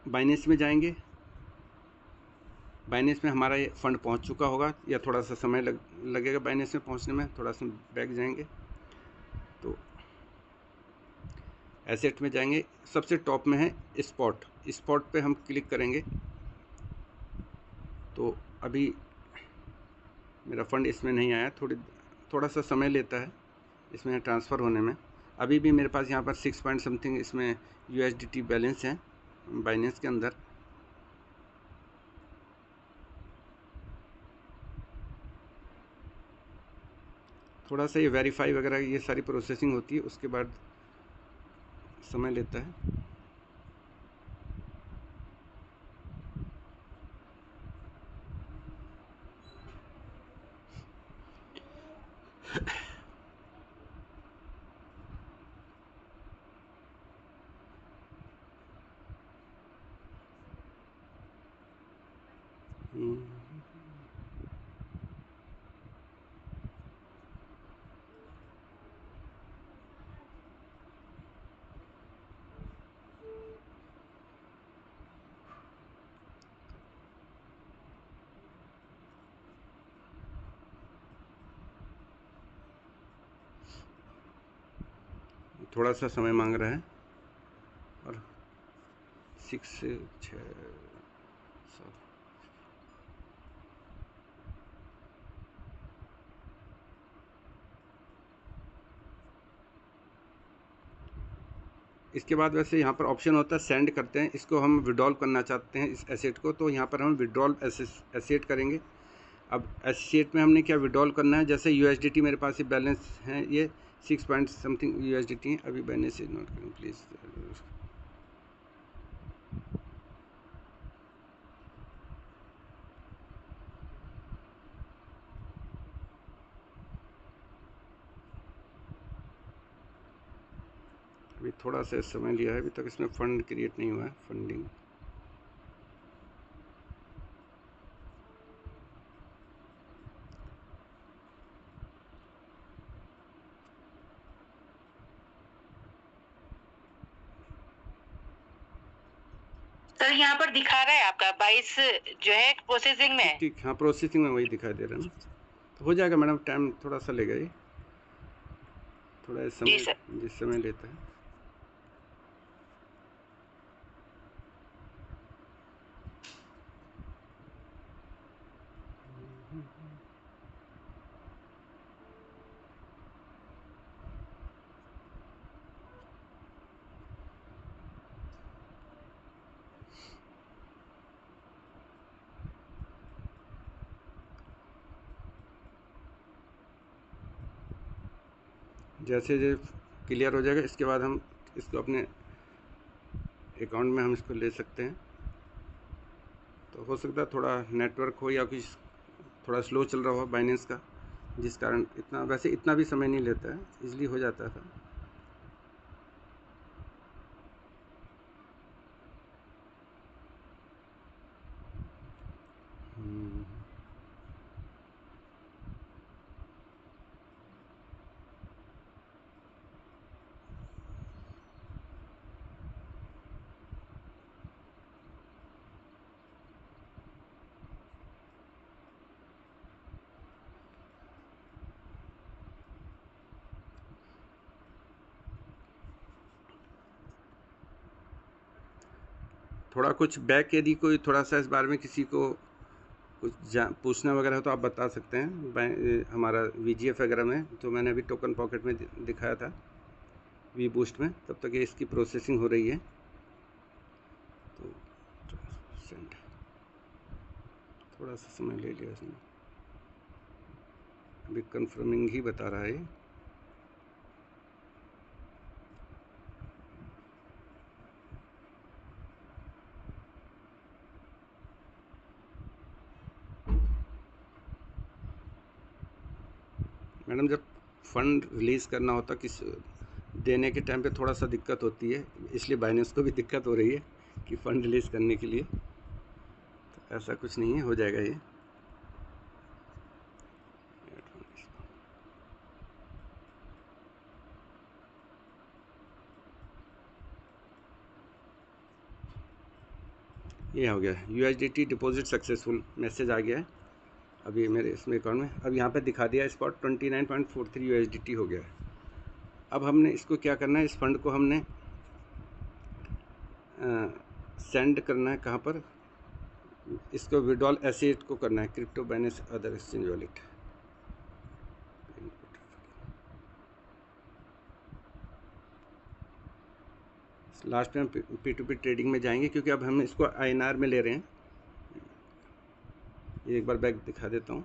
[SPEAKER 2] बाइनेंस में जाएंगे। बाइनेंस में हमारा ये फंड पहुंच चुका होगा, या थोड़ा सा समय लगेगा बाइनेंस में पहुंचने में, थोड़ा सा बैक जाएंगे तो एसेट में जाएंगे। सबसे टॉप में है स्पॉट, स्पॉट पे हम क्लिक करेंगे तो अभी मेरा फंड इसमें नहीं आया, थोड़ा सा समय लेता है इसमें ट्रांसफ़र होने में। अभी भी मेरे पास यहाँ पर 6 पॉइंट समथिंग इसमें USDT बैलेंस है बाइनेंस के अंदर। थोड़ा सा ये वेरीफाई वगैरह ये सारी प्रोसेसिंग होती है, उसके बाद समय लेता है। थोड़ा सा समय मांग रहा है, और 6 से 6 7 इसके बाद वैसे यहाँ पर ऑप्शन होता है सेंड करते हैं, इसको हम विड्रॉल करना चाहते हैं इस एसेट को, तो यहाँ पर हम विड्रॉल एसेट करेंगे। अब एसेट में हमने क्या विड्रॉल करना है, जैसे USDT मेरे पास ये बैलेंस है, ये 6 पॉइंट समथिंग USDT है। अभी बैलेंस इज नॉट करें प्लीज़, अभी थोड़ा सा समय लिया है, अभी तक इसमें फ़ंड क्रिएट नहीं हुआ है, फंडिंग।
[SPEAKER 1] सर यहाँ पर दिखा रहा है आपका 22 जो है प्रोसेसिंग में।
[SPEAKER 2] ठीक, हाँ प्रोसेसिंग में वही दिखाई दे रहा है ना, तो हो जाएगा मैडम, टाइम थोड़ा सा लेगा ये, थोड़ा समय जिस समय लेता है। जैसे क्लियर हो जाएगा, इसके बाद हम इसको अपने अकाउंट में हम इसको ले सकते हैं। तो हो सकता है थोड़ा नेटवर्क हो या कुछ थोड़ा स्लो चल रहा हो बाइनेंस का, जिस कारण इतना, वैसे इतना भी समय नहीं लेता है, इजली हो जाता था। थोड़ा कुछ बैक, यदि कोई थोड़ा सा इस बारे में किसी को कुछ पूछना वगैरह हो तो आप बता सकते हैं। हमारा VGF वगैरह में तो मैंने अभी टोकन पॉकेट में दिखाया था V बूस्ट में, तब तक ये इसकी प्रोसेसिंग हो रही है। तो सेंड, थोड़ा सा समय ले लिया इसने, अभी कंफर्मिंग ही बता रहा है। मैडम जब फंड रिलीज़ करना होता किस देने के टाइम पे थोड़ा सा दिक्कत होती है, इसलिए बाइनेंस को भी दिक्कत हो रही है कि फ़ंड रिलीज़ करने के लिए। तो ऐसा कुछ नहीं है, हो जाएगा ये। ये हो गया USDT डिपॉजिट सक्सेसफुल, मैसेज आ गया है अभी मेरे इसमें अकाउंट में। अब यहाँ पे दिखा दिया स्पॉट 29.43 USDT हो गया है। अब हमने इसको क्या करना है, इस फंड को हमने सेंड करना है कहाँ पर, इसको विड्रॉल एसेट को करना है, crypto Binance other exchange wallet. Last में हम P2P ट्रेडिंग में जाएंगे, क्योंकि अब हम इसको INR में ले रहे हैं। ये एक बार बैक दिखा देता हूँ,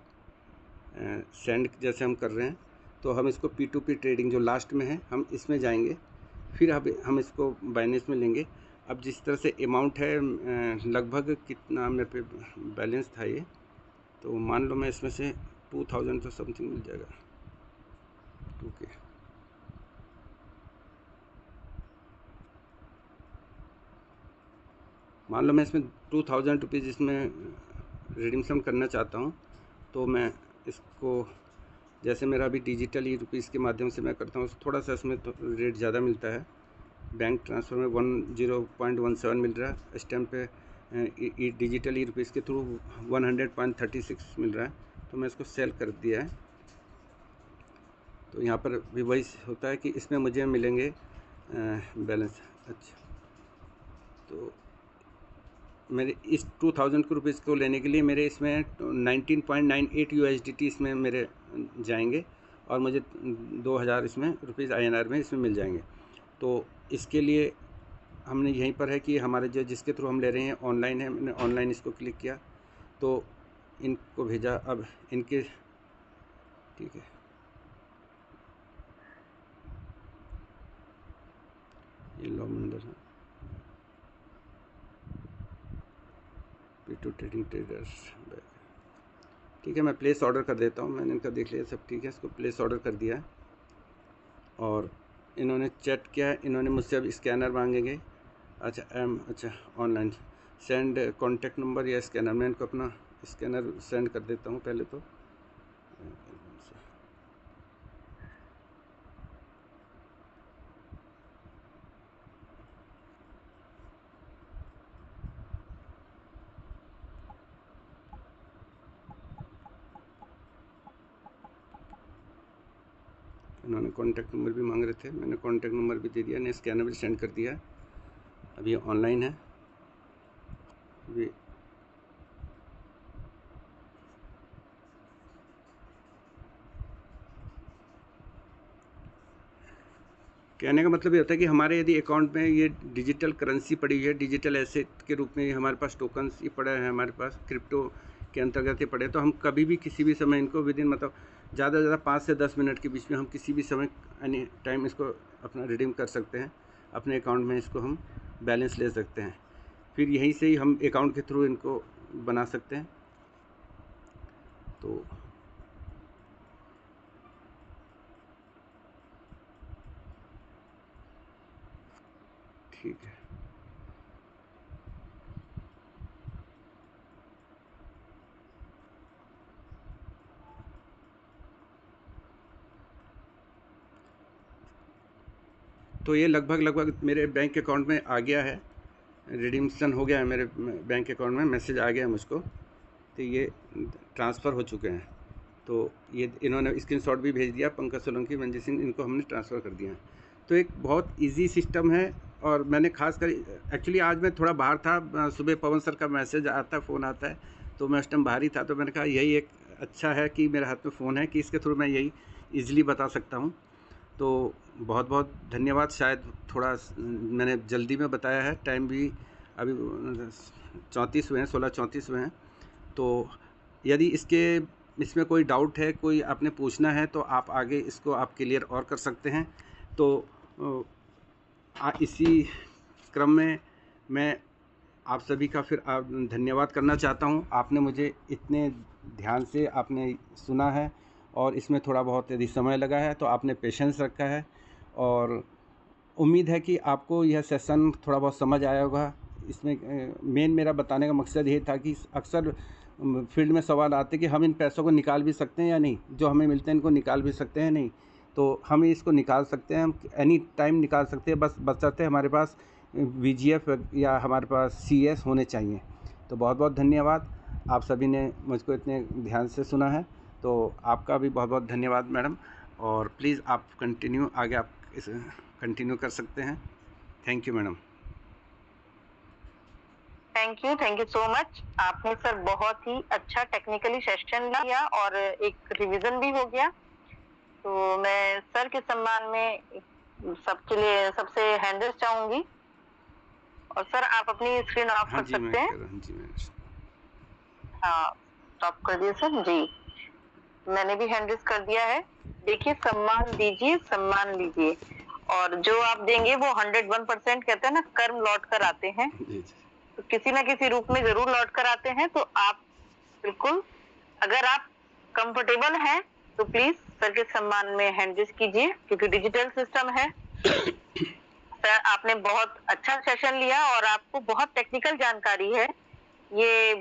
[SPEAKER 2] सेंड जैसे हम कर रहे हैं, तो हम इसको P2P ट्रेडिंग जो लास्ट में है हम इसमें जाएंगे, फिर अब हम इसको बाइनेंस में लेंगे। अब जिस तरह से अमाउंट है, लगभग कितना मेरे पे बैलेंस था ये, तो मान लो मैं इसमें से 2000 तो समथिंग मिल जाएगा। ओके, मान लो मैं इसमें 2000 रुपीज़ इसमें रिडीम्शन करना चाहता हूँ, तो मैं इसको, जैसे मेरा अभी डिजिटल रुपीज़ के माध्यम से मैं करता हूँ, थोड़ा सा इसमें तो रेट ज़्यादा मिलता है। बैंक ट्रांसफ़र में 10.17 मिल रहा है, स्टैम्प पे डिजिटल रुपीज़ के थ्रू 100.36 मिल रहा है, तो मैं इसको सेल कर दिया है। तो यहाँ पर भी वही होता है कि इसमें मुझे मिलेंगे बैलेंस। अच्छा, तो मेरे इस 2000 रुपीज़ को लेने के लिए मेरे इसमें 19.98 USDT इसमें मेरे जाएंगे, और मुझे 2000 इसमें रुपीज़ INR में इसमें मिल जाएंगे। तो इसके लिए हमने यहीं पर है कि हमारे जो जिसके थ्रू हम ले रहे हैं ऑनलाइन है, मैंने ऑनलाइन इसको क्लिक किया तो इनको भेजा। अब इनके, ठीक है, ये लो मंदिर है, P2 ट्रेडिंग ट्रेडर्स, ठीक है। मैं प्लेस ऑर्डर कर देता हूँ, मैंने इनका देख लिया सब ठीक है, इसको प्लेस ऑर्डर कर दिया है। और इन्होंने चैट किया है, इन्होंने मुझसे अब स्कैनर मांगेंगे। अच्छा ऑनलाइन सेंड कॉन्टैक्ट नंबर या स्कैनर, मैं इनको अपना स्कैनर सेंड कर देता हूँ पहले तो। उन्होंने कॉन्टैक्ट नंबर भी मांग रहे थे, मैंने कॉन्टैक्ट नंबर भी दे दिया, ने स्कैनर भी सेंड कर दिया। अभी ऑनलाइन है, अभी कहने का मतलब ये होता है कि हमारे यदि अकाउंट में ये डिजिटल करेंसी पड़ी हुई है, डिजिटल एसेट के रूप में हमारे पास टोकन्स ये पड़ा है, हमारे पास क्रिप्टो के अंतर्गत ये पड़े, तो हम कभी भी किसी भी समय इनको विदिन मतलब ज़्यादा से ज़्यादा 5 से 10 मिनट के बीच में हम किसी भी समय एनी टाइम इसको अपना रिडीम कर सकते हैं, अपने अकाउंट में इसको हम बैलेंस ले सकते हैं, फिर यहीं से ही हम अकाउंट के थ्रू इनको बना सकते हैं। तो ठीक है, तो ये लगभग मेरे बैंक अकाउंट में आ गया है, रिडीम्शन हो गया है मेरे बैंक अकाउंट में, मैसेज आ गया है मुझको, तो ये ट्रांसफ़र हो चुके हैं। तो ये इन्होंने स्क्रीनशॉट भी भेज दिया, पंकज सोलंकी, मंजीत सिंह, इनको हमने ट्रांसफ़र कर दिया है। तो एक बहुत इजी सिस्टम है। और मैंने खास कर एक्चुअली आज मैं थोड़ा बाहर था, सुबह पवन सर का मैसेज आता है, फ़ोन आता है, तो मैं उस टाइम बाहर ही था, तो मैंने कहा यही एक अच्छा है कि मेरे हाथ में फ़ोन है कि इसके थ्रू मैं यही ईज़िली बता सकता हूँ। तो बहुत बहुत धन्यवाद। शायद थोड़ा मैंने जल्दी में बताया है, टाइम भी अभी 34 हुए हैं, 16:34 हुए हैं। तो यदि इसमें कोई डाउट है, कोई आपने पूछना है, तो आप आगे इसको आप क्लियर और कर सकते हैं। तो इसी क्रम में मैं आप सभी का फिर धन्यवाद करना चाहता हूं। आपने मुझे इतने ध्यान से आपने सुना है, और इसमें थोड़ा बहुत यदि समय लगा है तो आपने पेशेंस रखा है, और उम्मीद है कि आपको यह सेशन थोड़ा बहुत समझ आया होगा। इसमें मेन मेरा बताने का मकसद ये था कि अक्सर फील्ड में सवाल आते हैं कि हम इन पैसों को निकाल भी सकते हैं या नहीं, जो हमें मिलते हैं इनको निकाल भी सकते हैं नहीं। तो हम इसको निकाल सकते हैं, हम एनी टाइम निकाल सकते हैं, बस बशर्ते हमारे पास VGF या हमारे पास CS होने चाहिए। तो बहुत बहुत धन्यवाद, आप सभी ने मुझको इतने ध्यान से सुना है, तो आपका भी बहुत बहुत धन्यवाद मैडम। और प्लीज़ आप कंटिन्यू आगे आप इस कंटिन्यू कर सकते हैं। Thank you madam.
[SPEAKER 1] Thank you so much. आपने सर बहुत ही अच्छा टेक्निकली सेशन लिया और एक रिवीजन भी हो गया। तो मैं सर के सम्मान में सबके लिए सबसे हैंडल्स चाहूंगी। और सर आप अपनी स्क्रीन ऑफ कर सकते हैं। हाँ, स्टॉप कर दिए सर जी। मैंने भी हैंडल्स कर दिया है। देखिए, सम्मान दीजिए, सम्मान लीजिए, और जो आप देंगे वो 101% कहते हैं ना, कर्म लौट कर आते हैं, तो किसी ना किसी रूप में जरूर लौट कर आते हैं। तो आप बिल्कुल, अगर आप कंफर्टेबल हैं तो प्लीज सर के सम्मान में हैंडल्स कीजिए, क्योंकि डिजिटल सिस्टम है। सर आपने बहुत अच्छा सेशन लिया और आपको बहुत टेक्निकल जानकारी है। ये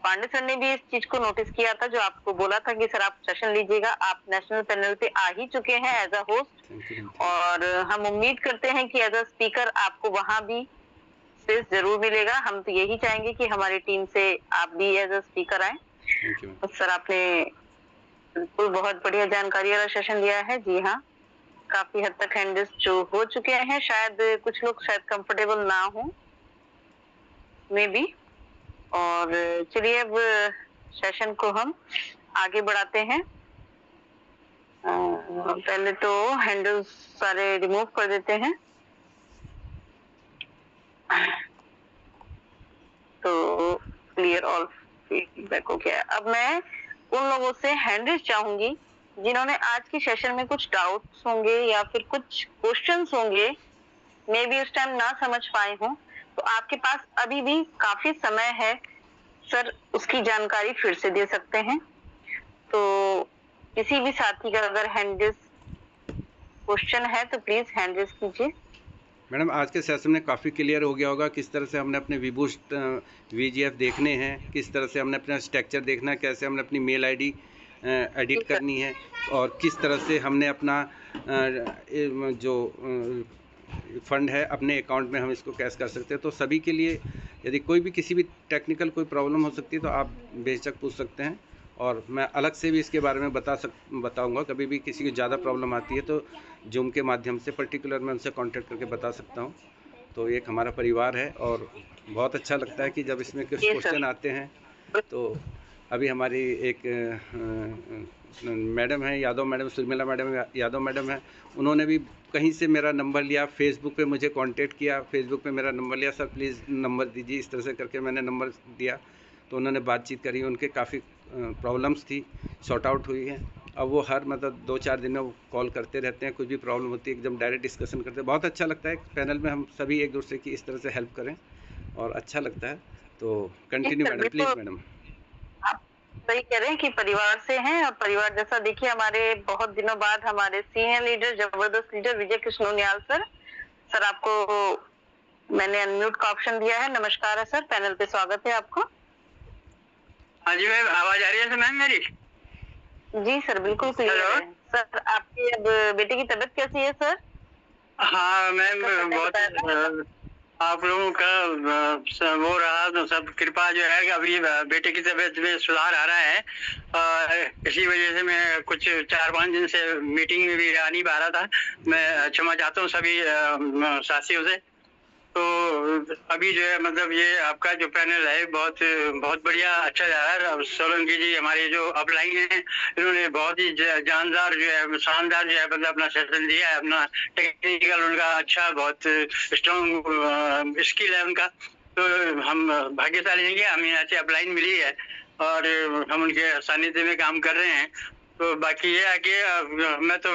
[SPEAKER 1] पांडे सर ने भी इस चीज को नोटिस किया था, जो आपको बोला था कि सर आप सेशन लीजिएगा। आप नेशनल पैनल पे आ ही चुके हैं एज अ होस्ट, और हम उम्मीद करते हैं कि एज अ स्पीकर आपको वहां भी स्पेस जरूर मिलेगा। हम तो यही चाहेंगे कि हमारी टीम से आप भी एज अ स्पीकर आए। तो सर आपने बिल्कुल बहुत बढ़िया जानकारी वाला सेशन लिया है। जी हाँ, काफी हद तक हैंडल्स जो हो चुके हैं, शायद कुछ लोग शायद कंफर्टेबल ना हो मे बी। और चलिए अब सेशन को हम आगे बढ़ाते हैं। पहले तो हैंडल्स सारे रिमूव कर देते हैं। तो क्लियर ऑल फीडबैक हो गया। अब मैं उन लोगों से हैंडल्स चाहूंगी जिन्होंने आज की सेशन में कुछ डाउट्स होंगे या फिर कुछ क्वेश्चंस होंगे, मे बी उस टाइम ना समझ पाए हों, तो आपके पास अभी भी काफी समय है सर, उसकी जानकारी फिर से दे सकते हैं। तो किसी भी साथी का अगर हैंडल्स क्वेश्चन है तो प्लीज हैंडल्स कीजिए।
[SPEAKER 2] मैडम, आज के सेशन में काफ़ी क्लियर हो गया होगा किस तरह से हमने अपने वीबूस्ट VGF देखने हैं, किस तरह से हमने अपना स्ट्रक्चर देखना है, कैसे हमने अपनी मेल ID एडिट करनी है, और किस तरह से हमने अपना जो फंड है अपने अकाउंट में हम इसको कैश कर सकते हैं। तो सभी के लिए, यदि कोई भी किसी भी टेक्निकल कोई प्रॉब्लम हो सकती है तो आप बेशक पूछ सकते हैं, और मैं अलग से भी इसके बारे में बताऊंगा। कभी भी किसी को ज़्यादा प्रॉब्लम आती है तो जूम के माध्यम से पर्टिकुलर मैं उनसे कांटेक्ट करके बता सकता हूं। तो एक हमारा परिवार है और बहुत अच्छा लगता है कि जब इसमें कुछ क्वेश्चन आते हैं। तो अभी हमारी एक मैडम है, Yadav madam, Surmila madam Yadav madam है, उन्होंने भी कहीं से मेरा नंबर लिया, फेसबुक पे मुझे कांटेक्ट किया, फेसबुक पे मेरा नंबर लिया, सर प्लीज़ नंबर दीजिए, इस तरह से करके मैंने नंबर दिया। तो उन्होंने बातचीत करी, उनके काफ़ी प्रॉब्लम्स थी, सॉर्ट आउट हुई है। अब वो हर मतलब 2-4 दिन में वो कॉल करते रहते हैं, कुछ भी प्रॉब्लम होती है एकदम डायरेक्ट डिस्कशन करते हैं। बहुत अच्छा लगता है पैनल में हम सभी एक दूसरे की इस तरह से हेल्प करें, और अच्छा लगता है। तो कंटिन्यू मैडम, प्लीज़ मैडम।
[SPEAKER 1] आप सही कह रहे हैं कि परिवार से हैं, और परिवार जैसा देखिए, हमारे बहुत दिनों बाद हमारे सीनियर लीडर, जबरदस्त लीडर विजय कृष्ण उनियाल सर आपको मैंने अनम्यूट का ऑप्शन दिया है। नमस्कार है सर, पैनल पे स्वागत है आपको।
[SPEAKER 3] हाँ जी मैम, आवाज आ रही है मैम मेरी?
[SPEAKER 1] जी सर, बिल्कुल क्लियर है। सर आपकी अब बेटे की तबीयत कैसी है सर?
[SPEAKER 3] हाँ मैम, बहुत आप लोगों का वो रहा तो सब कृपा जो है, अभी बेटे की तबीयत में सुधार आ रहा है। इसी वजह से मैं कुछ 4-5 दिन से मीटिंग में भी आ नहीं पा रहा था। मैं क्षमा चाहता हूँ सभी साथियों से। तो अभी जो है मतलब ये आपका जो पैनल है बहुत बहुत बढ़िया, अच्छा जा रहा है। सोलंकी जी हमारे जो अपलाइन है, इन्होंने बहुत ही जानदार जो है, शानदार जो है मतलब अपना सेशन दिया है। अपना टेक्निकल उनका अच्छा, बहुत स्ट्रॉन्ग स्किल है उनका। तो हम भाग्यशाली हैं कि हमें अच्छी अपलाइन मिली है और हम उनके सानिध्य में काम कर रहे हैं। तो बाकी ये है कि मैं तो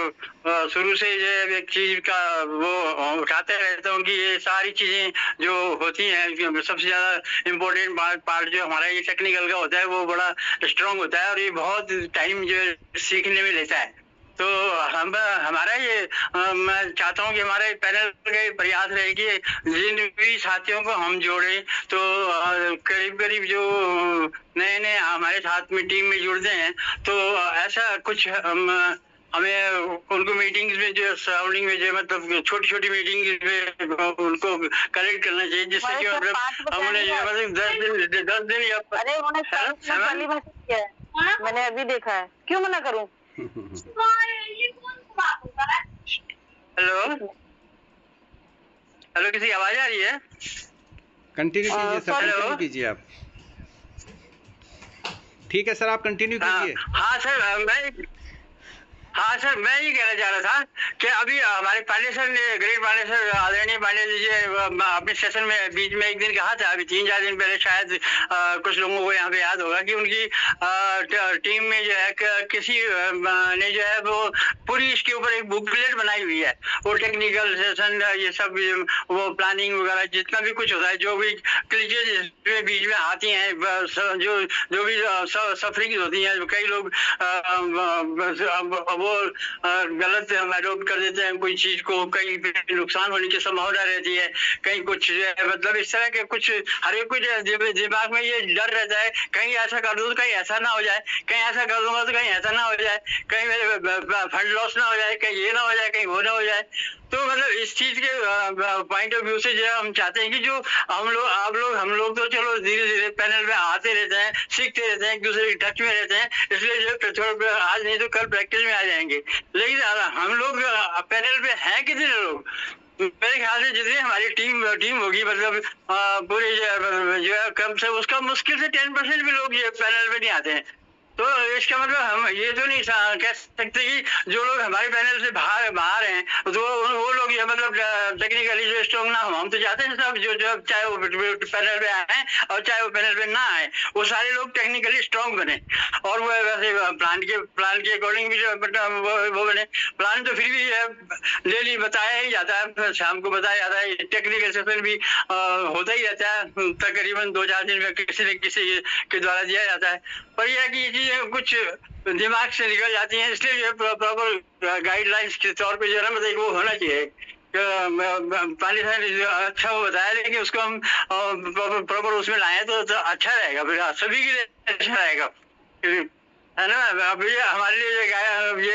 [SPEAKER 3] शुरू से ये एक चीज का वो उठाते रहता हूँ कि ये सारी चीजें जो होती हैं, सबसे ज्यादा इम्पोर्टेंट पार्ट जो हमारा ये टेक्निकल का होता है वो बड़ा स्ट्रांग होता है, और ये बहुत टाइम जो सीखने में लेता है। तो हमारा ये मैं चाहता हूँ कि हमारे पैनल का प्रयास रहे कि जिन भी साथियों को हम जोड़े तो करीब करीब जो नए नए हमारे साथ में टीम में जुड़ते हैं तो ऐसा कुछ हमें उनको मीटिंग्स में जो सराउंडिंग में जो मतलब छोटी छोटी मीटिंग में उनको कलेक्ट करना चाहिए, जिससे कि मतलब हमने जो मतलब 10 दिन या
[SPEAKER 1] अरे उन्होंने मैसेज किया है, मैंने अभी देखा है, क्यों मना करूं?
[SPEAKER 3] हेलो हेलो, किसी की आवाज आ रही है?
[SPEAKER 2] कंटिन्यू कीजिए सर,
[SPEAKER 3] हेलो।
[SPEAKER 2] कंटिन्यू कीजिए आप। ठीक है सर, आप कंटिन्यू कीजिए।
[SPEAKER 3] हाँ सर, मैं ये कहना चाह रहा था कि अभी हमारे पांडे सर ने, ग्रेट पांडे सर, आदरणीय पांडे जी अपने सेशन में बीच में एक दिन कहा था, अभी 3-4 दिन पहले शायद कुछ लोगों को यहाँ पे याद होगा कि उनकी टीम में जो है किसी ने जो है वो पूरी इसके ऊपर एक बुकलेट बनाई हुई है। वो टेक्निकल सेशन ये सब वो प्लानिंग वगैरह जितना भी कुछ होता है, जो भी क्लिचेज बीच में आती हैं, जो भी सफरिंग होती हैं, कई लोग वो गलत अडॉप्ट कर देते हैं कोई चीज को, कहीं पे नुकसान होने की संभावना रहती है, कहीं कुछ मतलब इस तरह के कुछ हर एक कुछ दिमाग में ये डर रहता है, कहीं ऐसा कर दूं तो कहीं ऐसा ना हो जाए, कहीं ऐसा कर दूंगा तो कहीं ऐसा ना हो जाए, कहीं मेरे फंड लॉस ना हो जाए, कहीं ये ना हो जाए, कहीं वो ना हो जाए। तो मतलब इस चीज के पॉइंट ऑफ व्यू से जो हम चाहते हैं कि जो हम लोग तो चलो धीरे धीरे पैनल में आते रहते हैं, सीखते रहते हैं, एक दूसरे के टच में रहते हैं, इसलिए जो थोड़ा आज नहीं तो कल प्रैक्टिस में आ जाएंगे। लेकिन हम लोग पैनल पे हैं कितने लोग? मेरे ख्याल से जितनी हमारी टीम होगी, मतलब पूरी जो है कम से उसका मुश्किल से 10% भी लोग ये पैनल पे नहीं आते हैं। तो इसका मतलब हम ये तो नहीं कह सकते कि जो लोग हमारे पैनल से बाहर हैं तो वो लोग ये मतलब टेक्निकली जो स्ट्रॉन्ग ना हो। हम तो चाहते हैं सब जो चाहे वो पैनल पे आए और चाहे वो पैनल पे ना आए, वो सारे लोग टेक्निकली स्ट्रॉन्ग बने और वो वैसे प्लान के अकॉर्डिंग भी जो वो बने। प्लान तो फिर भी डेली बताया ही जाता है, शाम को बताया जाता है, टेक्निकल सेशन भी होता ही रहता है, तकरीबन 2-4 दिन में किसी न किसी के द्वारा दिया जाता है। पर यह कि ये चीजें कुछ दिमाग से निकल जाती हैं, इसलिए प्रॉपर गाइडलाइंस के तौर पे जो है मतलब वो होना चाहिए। पानी ने अच्छा वो बताया, लेकिन उसको हम प्रॉपर उसमें लाए तो अच्छा रहेगा, फिर सभी के लिए अच्छा रहेगा, है ना। अभी हमारे लिए ये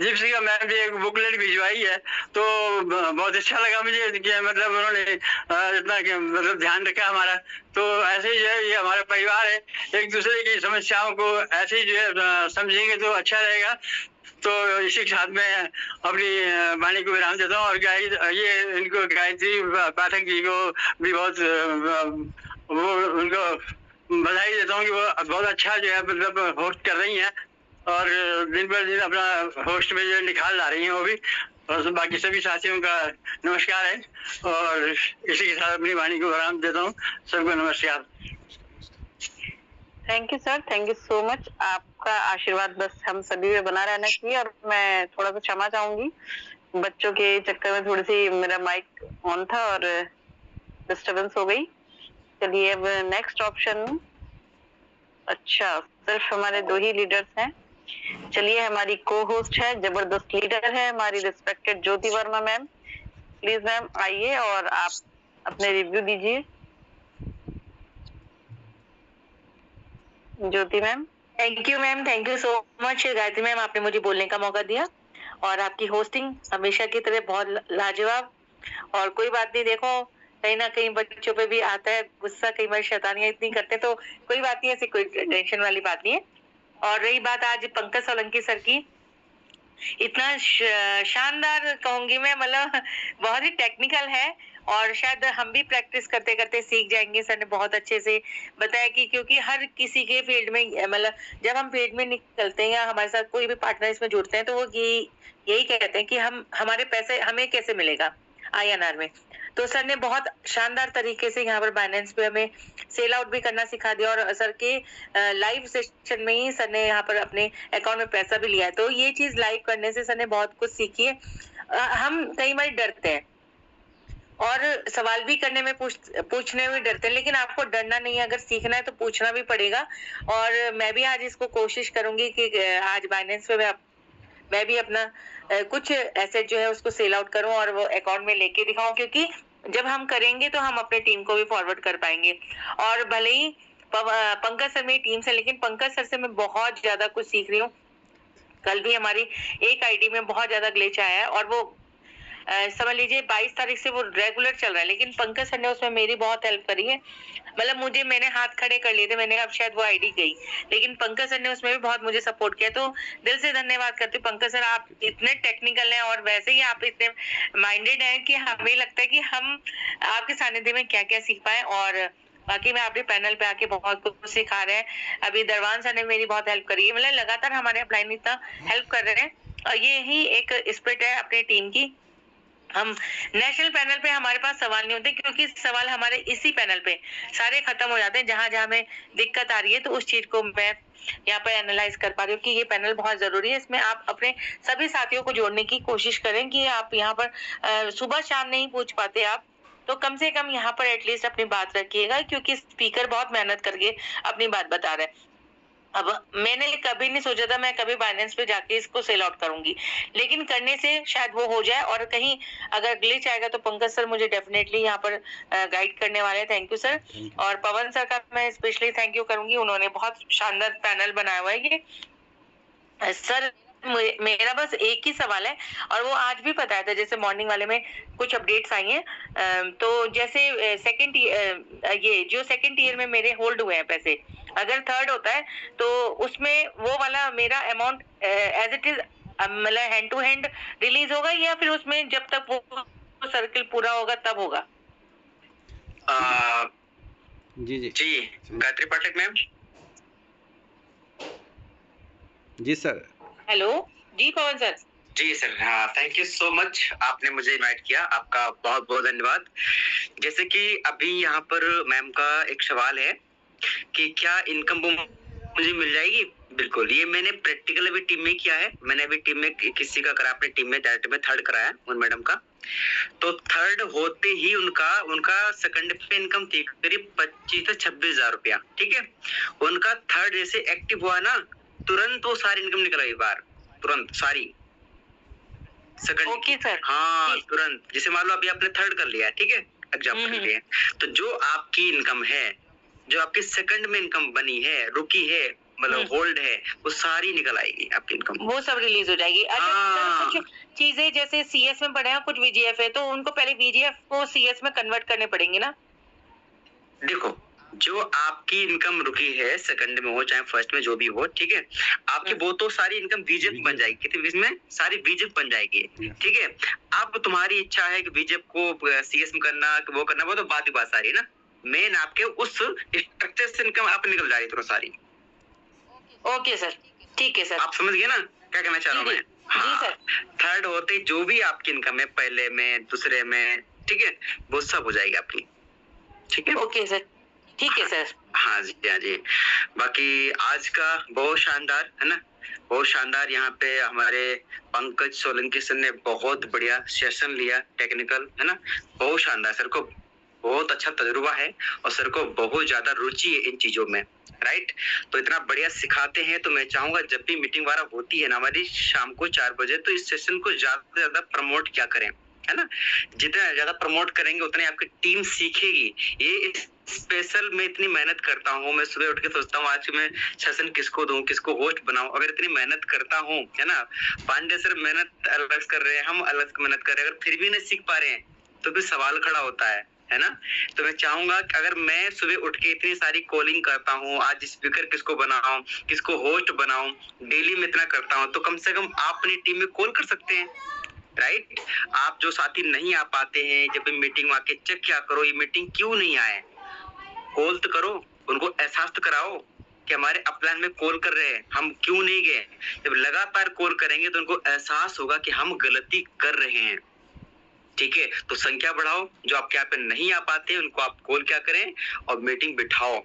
[SPEAKER 3] जिप्सी का मैम भी एक बुकलेट भिजवाई है, तो बहुत अच्छा लगा मुझे कि मतलब उन्होंने इतना मतलब ध्यान रखा हमारा। तो ऐसे ही जो है ये हमारा परिवार है, एक दूसरे की समस्याओं को ऐसे ही जो है समझेंगे तो अच्छा रहेगा। तो इसी के साथ में अपनी वाणी को विराम देता हूँ और ये इनको गायत्री पाठक जी को भी बहुत वो उनको बधाई देता हूँ कि वो बहुत अच्छा जो है मतलब होस्ट कर रही हैं और दिन पर दिन अपना होस्ट में जो निखार ला रही हैं वो भी। और बाकी सभी साथियों का नमस्कार है और इसी के साथ अपनी वाणी को विराम देता हूँ। सबको नमस्कार।
[SPEAKER 1] Thank you sir, thank you so much. आपका आशीर्वाद बस हम सभी में बना रहना चाहिए। और मैं थोड़ा सा क्षमा चाहूंगी, बच्चों के चक्कर में थोड़ी सी मेरा माइक ऑन था और डिस्टरबेंस हो गई। चलिए अब नेक्स्ट ऑप्शन, अच्छा सिर्फ हमारे 2 ही लीडर्स हैं। चलिए हमारी को होस्ट है, जबरदस्त लीडर है हमारी respected Jyoti Verma ma'am. Please ma'am आइए और आप अपने रिव्यू दीजिए। Jyoti ma'am.
[SPEAKER 4] Thank you ma'am, thank you so much Gayatri ma'am, आपने मुझे बोलने का मौका दिया और आपकी होस्टिंग हमेशा की तरह बहुत लाजवाब। और कोई बात नहीं, देखो कहीं ना कहीं बच्चों पे भी आता है गुस्सा, कई बार शैतानियां इतनी करते, तो कोई बात नहीं, ऐसी कोई टेंशन वाली बात नहीं है। और रही बात आज पंकज सोलंकी सर की, इतना शानदार कहूंगी मैं, मतलब बहुत ही टेक्निकल है और शायद हम भी प्रैक्टिस करते करते सीख जाएंगे। सर ने बहुत अच्छे से बताया कि क्योंकि हर किसी के फील्ड में मतलब जब हम फील्ड में निकलते हैं या हमारे साथ कोई भी पार्टनर इसमें जुड़ते हैं तो वो यही कहते हैं कि हमारे पैसे हमें कैसे मिलेगा INR में। तो सर ने बहुत शानदार तरीके से यहाँ पर बाइनेंस पे हमें सेल आउट भी करना सिखा दिया और सर के लाइव सेशन में ही सर ने यहाँ पर अपने अकाउंट में पैसा भी लिया है। तो ये चीज लाइव करने से सर ने बहुत कुछ सीखी है। हम कई बार डरते हैं और सवाल भी करने में पूछने में डरते हैं, लेकिन आपको डरना नहीं है, अगर सीखना है तो पूछना भी पड़ेगा। और मैं भी आज इसको कोशिश करूंगी कि आज बाइनेंस पे मैं भी अपना कुछ एसेट जो है उसको सेल आउट करूं और वो अकाउंट में लेके दिखाऊं, क्योंकि जब हम करेंगे तो हम अपने टीम को भी फॉरवर्ड कर पाएंगे। और भले ही पंकज सर मेरी टीम से, लेकिन पंकज सर से मैं बहुत ज्यादा कुछ सीख रही हूँ। कल भी हमारी एक आईडी में बहुत ज्यादा ग्लिच आया है और वो समझ लीजिए 22 तारीख से वो रेगुलर चल रहा है, लेकिन पंकज सर ने उसमें मेरी बहुत हेल्प करी है। मतलब मैंने हाथ खड़े कर लिए थे, मैंने अब शायद वो आईडी गई, लेकिन पंकज सर ने उसमें भी बहुत मुझे सपोर्ट किया। तो दिल से धन्यवाद करती हूँ पंकज सर, आप इतने टेक्निकल हैं और वैसे ही आप इतने माइंडेड हैं कि हमें लगता है कि हम आपके सानिध्य में क्या क्या सीख पाए। और बाकी मैं आपके पैनल पे आके बहुत कुछ सिखा रहे हैं। अभी दरवान सर ने मेरी बहुत हेल्प करी है, मतलब लगातार हमारे अपलाइन इतना हेल्प कर रहे हैं और ये ही एक स्पिरिट है अपनी टीम की। हम नेशनल पैनल पे हमारे पास सवाल नहीं होते, क्योंकि सवाल हमारे इसी पैनल पे सारे खत्म हो जाते हैं। जहां जहां में दिक्कत आ रही है तो उस चीज को मैं यहाँ पे एनालाइज कर पा रही हूँ कि ये पैनल बहुत जरूरी है। इसमें आप अपने सभी साथियों को जोड़ने की कोशिश करें कि आप यहाँ पर सुबह शाम नहीं पूछ पाते आप, तो कम से कम यहाँ पर एटलीस्ट अपनी बात रखिएगा, क्योंकि स्पीकर बहुत मेहनत करके अपनी बात बता रहे हैं। अब मैंने कभी नहीं सोचा था मैं कभी बाइनेंस पे जाके इसको सेल आउट करूंगी, लेकिन करने से शायद वो हो जाए। और कहीं अगर ग्लिच आएगा तो पंकज सर मुझे डेफिनेटली यहाँ पर गाइड करने वाले हैं। Thank you sir. और पवन सर का मैं स्पेशली थैंक यू करूंगी, उन्होंने बहुत शानदार पैनल बनाया हुआ है ये। सर मेरा बस एक ही सवाल है और वो आज भी बताया था, जैसे मॉर्निंग वाले में कुछ अपडेट्स आई हैं। तो जैसे सेकंड ये जो सेकंड ईयर में मेरे होल्ड हुए हैं पैसे, अगर थर्ड होता है तो उसमें वो वाला मेरा अमाउंट एज इट इज मतलब हैंड टू हैंड रिलीज होगा, या फिर उसमें जब तक वो सर्किल पूरा होगा तब होगा?
[SPEAKER 2] जी जी
[SPEAKER 3] जी गायत्री पाठक मैम।
[SPEAKER 2] जी सर।
[SPEAKER 4] हेलो जी पवन सर।
[SPEAKER 3] जी सर, हाँ थैंक यू सो मच, आपने मुझे इनवाइट किया, आपका बहुत बहुत धन्यवाद। जैसे कि अभी यहाँ पर मैम का एक सवाल है कि क्या इनकम मुझे मिल जाएगी। बिल्कुल, ये मैंने प्रैक्टिकल अभी टीम में किया है। मैंने अभी टीम में किसी का करा, अपने टीम में डायरेक्ट में थर्ड कराया उन मैडम का। तो थर्ड होते ही उनका सेकंड पे इनकम थी करीब 25 से 26,000 रुपया। ठीक है, उनका थर्ड जैसे एक्टिव हुआ ना, तुरंत वो सारी इनकम निकल आई बाहर, तुरंत सारी सेकंड।
[SPEAKER 4] Okay sir.
[SPEAKER 3] हाँ तुरंत, जैसे मान लो अभी आपने थर्ड कर लिया, ठीक है एग्जाम्पल के लिए, तो जो आपकी इनकम है, जो आपकी सेकंड में इनकम बनी है, रुकी है, मतलब होल्ड है, वो सारी निकल आएगी आपकी इनकम,
[SPEAKER 4] वो सब रिलीज हो जाएगी। अच्छा, कुछ चीजें जैसे सीएस में पड़े हैं, कुछ वीजीएफ है, तो उनको पहले वीजीएफ को सीएस में कन्वर्ट करने पड़ेंगे ना?
[SPEAKER 3] देखो, जो आपकी इनकम रुकी है सेकंड में हो चाहे फर्स्ट में, जो भी हो, ठीक है, आपकी वो तो सारी इनकम वीजेप बन जाएगी, कितनी इसमें सारी वीजेप बन जाएगी। ठीक है, अब तुम्हारी इच्छा है कि वीजेप को सीएस में करना, वो करना, वो तो बात ही बात सारी है ना। मेन आपके उस स्ट्रक्चर से इनकम आप निकल जा रही है सारी।
[SPEAKER 4] ओके सर, ठीक है सर,
[SPEAKER 3] आप समझ गए ना क्या कहना चाह रहा हूँ मैं?
[SPEAKER 4] जी सर।
[SPEAKER 3] थर्ड होते जो भी आपकी इनकम है, पहले में, दूसरे में, ठीक है, वो सब हो जाएगी आपकी। ठीक है,
[SPEAKER 4] ओके सर, ठीक है सर।
[SPEAKER 3] हाँ जी, हाँ जी। बाकी आज का बहुत शानदार है ना, बहुत शानदार। यहाँ पे हमारे पंकज सोलंकी सर ने बहुत बढ़िया सेशन लिया, टेक्निकल है ना, बहुत शानदार। सर को बहुत अच्छा तजुर्बा है और सर को बहुत ज्यादा रुचि है इन चीजों में, राइट। तो इतना बढ़िया सिखाते हैं, तो मैं चाहूंगा जब भी मीटिंग वगैरह होती है ना हमारी शाम को 4 बजे, तो इस सेशन को ज्यादा से ज्यादा प्रमोट क्या करें, है ना। जितना ज्यादा प्रमोट करेंगे उतनी आपकी टीम सीखेगी। ये स्पेशल मैं इतनी मेहनत करता हूँ, मैं सुबह उठ के सोचता हूँ आज मैं सेशन किसको दूं, किसको होस्ट बनाऊं। अगर इतनी मेहनत करता हूँ, है ना, पांडे सर मेहनत अलग कर रहे हैं, हम अलग मेहनत कर रहे हैं, अगर फिर भी नहीं सीख पा रहे हैं तो फिर सवाल खड़ा होता है ना। तो मैं चाहूंगा कि अगर मैं सुबह उठ के इतनी सारी कॉलिंग करता हूँ, आज स्पीकर किसको बनाऊं, किसको होस्ट बनाऊं, डेली में इतना करता हूँ, तो कम से कम आप अपनी टीम में कॉल कर सकते हैं, राइट। आप जो साथी नहीं आ पाते हैं, जब भी मीटिंग में आके चेक क्या करो, ये मीटिंग क्यों नहीं आए, कॉल तो करो, उनको एहसास तो कराओ कि हमारे अपलाइन में कॉल कर रहे हैं, हम क्यों नहीं गए। जब लगातार कॉल करेंगे तो उनको एहसास होगा कि हम गलती कर रहे हैं। ठीक है, तो संख्या बढ़ाओ, जो आपके यहाँ पे नहीं आ पाते उनको आप कॉल क्या करें और मीटिंग बिठाओ।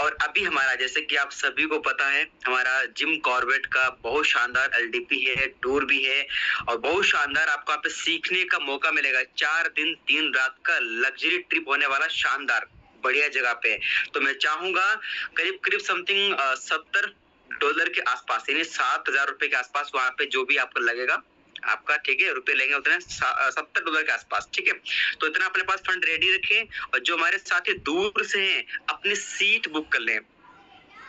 [SPEAKER 3] और अभी हमारा, जैसे कि आप सभी को पता है, हमारा जिम कॉर्बेट का बहुत शानदार एलडीपी है, टूर भी है, और बहुत शानदार आपको यहाँ पे सीखने का मौका मिलेगा। 4 दिन 3 रात का लग्जरी ट्रिप होने वाला, शानदार बढ़िया जगह पे। तो मैं चाहूंगा करीब समथिंग 70
[SPEAKER 5] डॉलर के आसपास, यानी 7,000 रुपए के आसपास वहां पे जो भी आपको लगेगा आपका, ठीक है, रुपए लेंगे उतने $70 के आसपास, ठीक है। तो इतना अपने पास फंड रेडी रखें, और जो हमारे साथी दूर से हैं अपनी सीट बुक कर लें।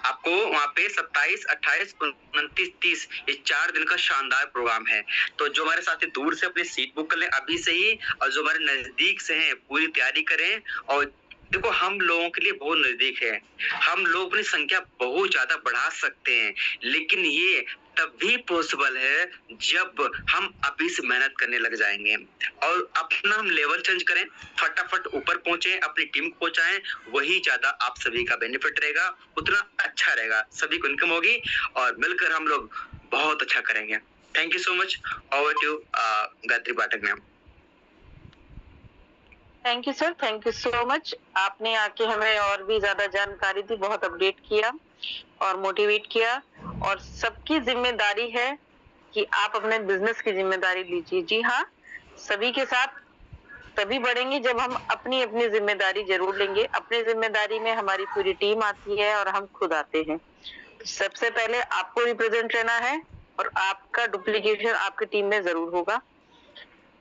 [SPEAKER 5] आपको वहाँ पे 27, 28, 29, 30 ये 4 दिन का शानदार प्रोग्राम है। तो जो हमारे साथी दूर से अपनी सीट बुक कर लें अभी से ही, और जो हमारे नजदीक से हैं पूरी तैयारी करें। और देखो, हम लोगों के लिए बहुत नजदीक है, हम लोग अपनी संख्या बहुत ज्यादा बढ़ा सकते हैं, लेकिन ये तभी पॉसिबल है जब हम अभी से मेहनत करने लग जाएंगे और अपना हम लेवल चेंज करें, फटाफट ऊपर पहुंचे, अपनी टीम को पहुंचाएं। वही ज्यादा आप सभी का बेनिफिट रहेगा, उतना अच्छा रहेगा, सभी को इनकम होगी और मिलकर हम लोग बहुत अच्छा करेंगे। Thank you so much. Over to Gayatri Pathak ma'am.
[SPEAKER 1] Thank you sir, thank you so much. आपने आके हमें और भी ज्यादा जानकारी दी, बहुत अपडेट किया और मोटिवेट किया, और सबकी जिम्मेदारी है कि आप अपने बिजनेस की जिम्मेदारी लीजिए। जी हाँ, सभी के साथ तभी बढ़ेंगे जब हम अपनी अपनी जिम्मेदारी जरूर लेंगे। अपनी जिम्मेदारी में हमारी पूरी टीम आती है और हम खुद आते हैं। सबसे पहले आपको रिप्रेजेंट रहना है और आपका डुप्लीकेशन आपकी टीम में जरूर होगा।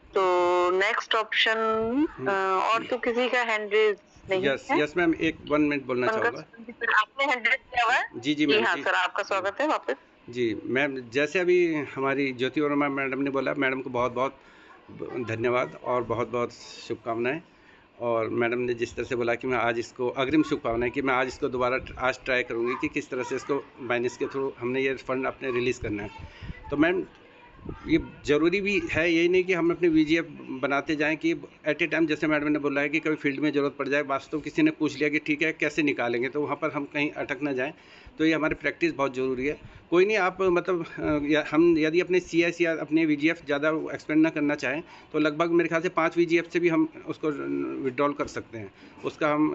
[SPEAKER 1] तो नेक्स्ट ऑप्शन, और तो किसी का हैंड रेज नहीं है।
[SPEAKER 2] यस मैम, 1 मिनट बोलना चाहूँगा।
[SPEAKER 1] आपने हैंड रेज किया हुआ है?
[SPEAKER 2] जी मैम।
[SPEAKER 1] हाँ सर, आपका स्वागत है वापस।
[SPEAKER 2] जी मैम, जैसे अभी हमारी ज्योति वर्मा मैडम ने बोला, मैडम को बहुत बहुत धन्यवाद और बहुत बहुत शुभकामनाएं। और मैडम ने जिस तरह से बोला कि मैं आज इसको अग्रिम शुभकामनाएं कि मैं आज इसको दोबारा आज ट्राई करूँगी कि किस तरह से इसको बाइनेंस के थ्रू हमने ये फंड अपने रिलीज़ करना है। तो मैम, ये ज़रूरी भी है, यही नहीं कि हम अपने VGF बनाते जाएं कि एट ए टाइम, जैसे मैडम ने बोला है कि कभी फील्ड में ज़रूरत पड़ जाए, वास्तव किसी ने पूछ लिया कि ठीक है कैसे निकालेंगे, तो वहाँ पर हम कहीं अटक ना जाएं। तो ये हमारी प्रैक्टिस बहुत ज़रूरी है। कोई नहीं, आप मतलब हम यदि अपने CS या अपने VGF ज़्यादा एक्सपेंड ना करना चाहें तो लगभग मेरे ख्याल से 5 VGF से भी हम उसको विड्रॉल कर सकते हैं, उसका हम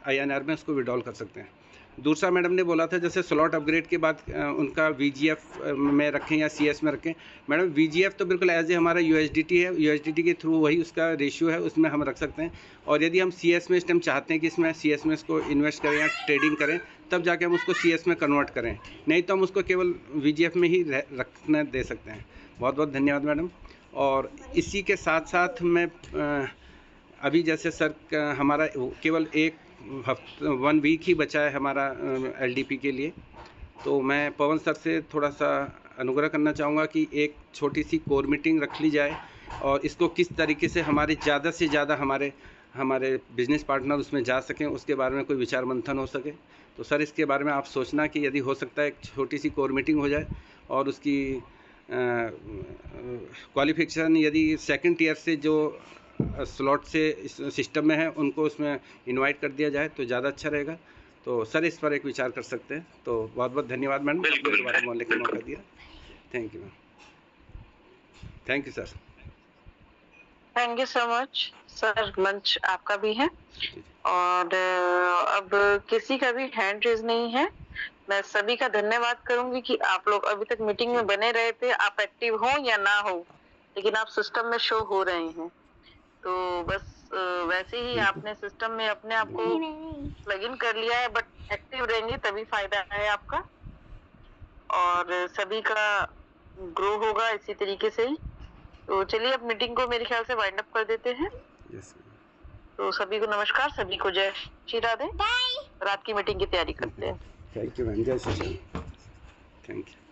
[SPEAKER 2] INR में उसको विड्रॉल कर सकते हैं। दूसरा मैडम ने बोला था जैसे स्लॉट अपग्रेड के बाद उनका VGF में रखें या CS में रखें। मैडम, VGF तो बिल्कुल एज ए हमारा USDT है, USDT के थ्रू वही उसका रेशियो है, उसमें हम रख सकते हैं। और यदि हम CS में इस टाइम चाहते हैं कि इसमें CS में इसको इन्वेस्ट करें या ट्रेडिंग करें, तब जाके हम उसको CS में कन्वर्ट करें, नहीं तो हम उसको केवल VGF में ही रखने दे सकते हैं। बहुत बहुत धन्यवाद मैडम। और इसी के साथ साथ मैं अभी जैसे सर हमारा केवल 1 वीक ही बचा है हमारा LDP के लिए, तो मैं पवन सर से थोड़ा सा अनुग्रह करना चाहूँगा कि एक छोटी सी कोर मीटिंग रख ली जाए और इसको किस तरीके से हमारे ज़्यादा से ज़्यादा हमारे बिजनेस पार्टनर उसमें जा सकें, उसके बारे में कोई विचार मंथन हो सके। तो सर, इसके बारे में आप सोचना कि यदि हो सकता है एक छोटी सी कोर मीटिंग हो जाए और उसकी क्वालिफिकेशन यदि 2nd टियर से जो स्लॉट से सिस्टम में है उनको उसमें इनवाइट कर दिया जाए तो ज़्यादा अच्छा रहेगा। तो सर, इस पर एक विचार कर सकते हैं। तो बहुत बहुत धन्यवाद मैडम, दोबारा बोलने का मौका दिया। Thank you ma'am. Thank you sir.
[SPEAKER 1] Thank you so much sir. मंच आपका भी है और अब किसी का भी हैंड रेज नहीं है। मैं सभी का धन्यवाद करूंगी कि आप लोग अभी तक मीटिंग में बने रहे थे। आप एक्टिव हो या ना हो, लेकिन आप सिस्टम में शो हो रहे हैं। तो बस वैसे ही आपने सिस्टम में अपने आप को प्लग इन कर लिया है, बट एक्टिव रहेंगे तभी फायदा है आपका और सभी का ग्रो होगा इसी तरीके से ही। तो चलिए अब मीटिंग को मेरे ख्याल से वाइंड अप कर देते हैं। तो सभी को नमस्कार, सभी को जय श्री राधे। रात की मीटिंग की तैयारी करते हैं।
[SPEAKER 2] थैंक यू मैम, जय श्री राम। Thank you.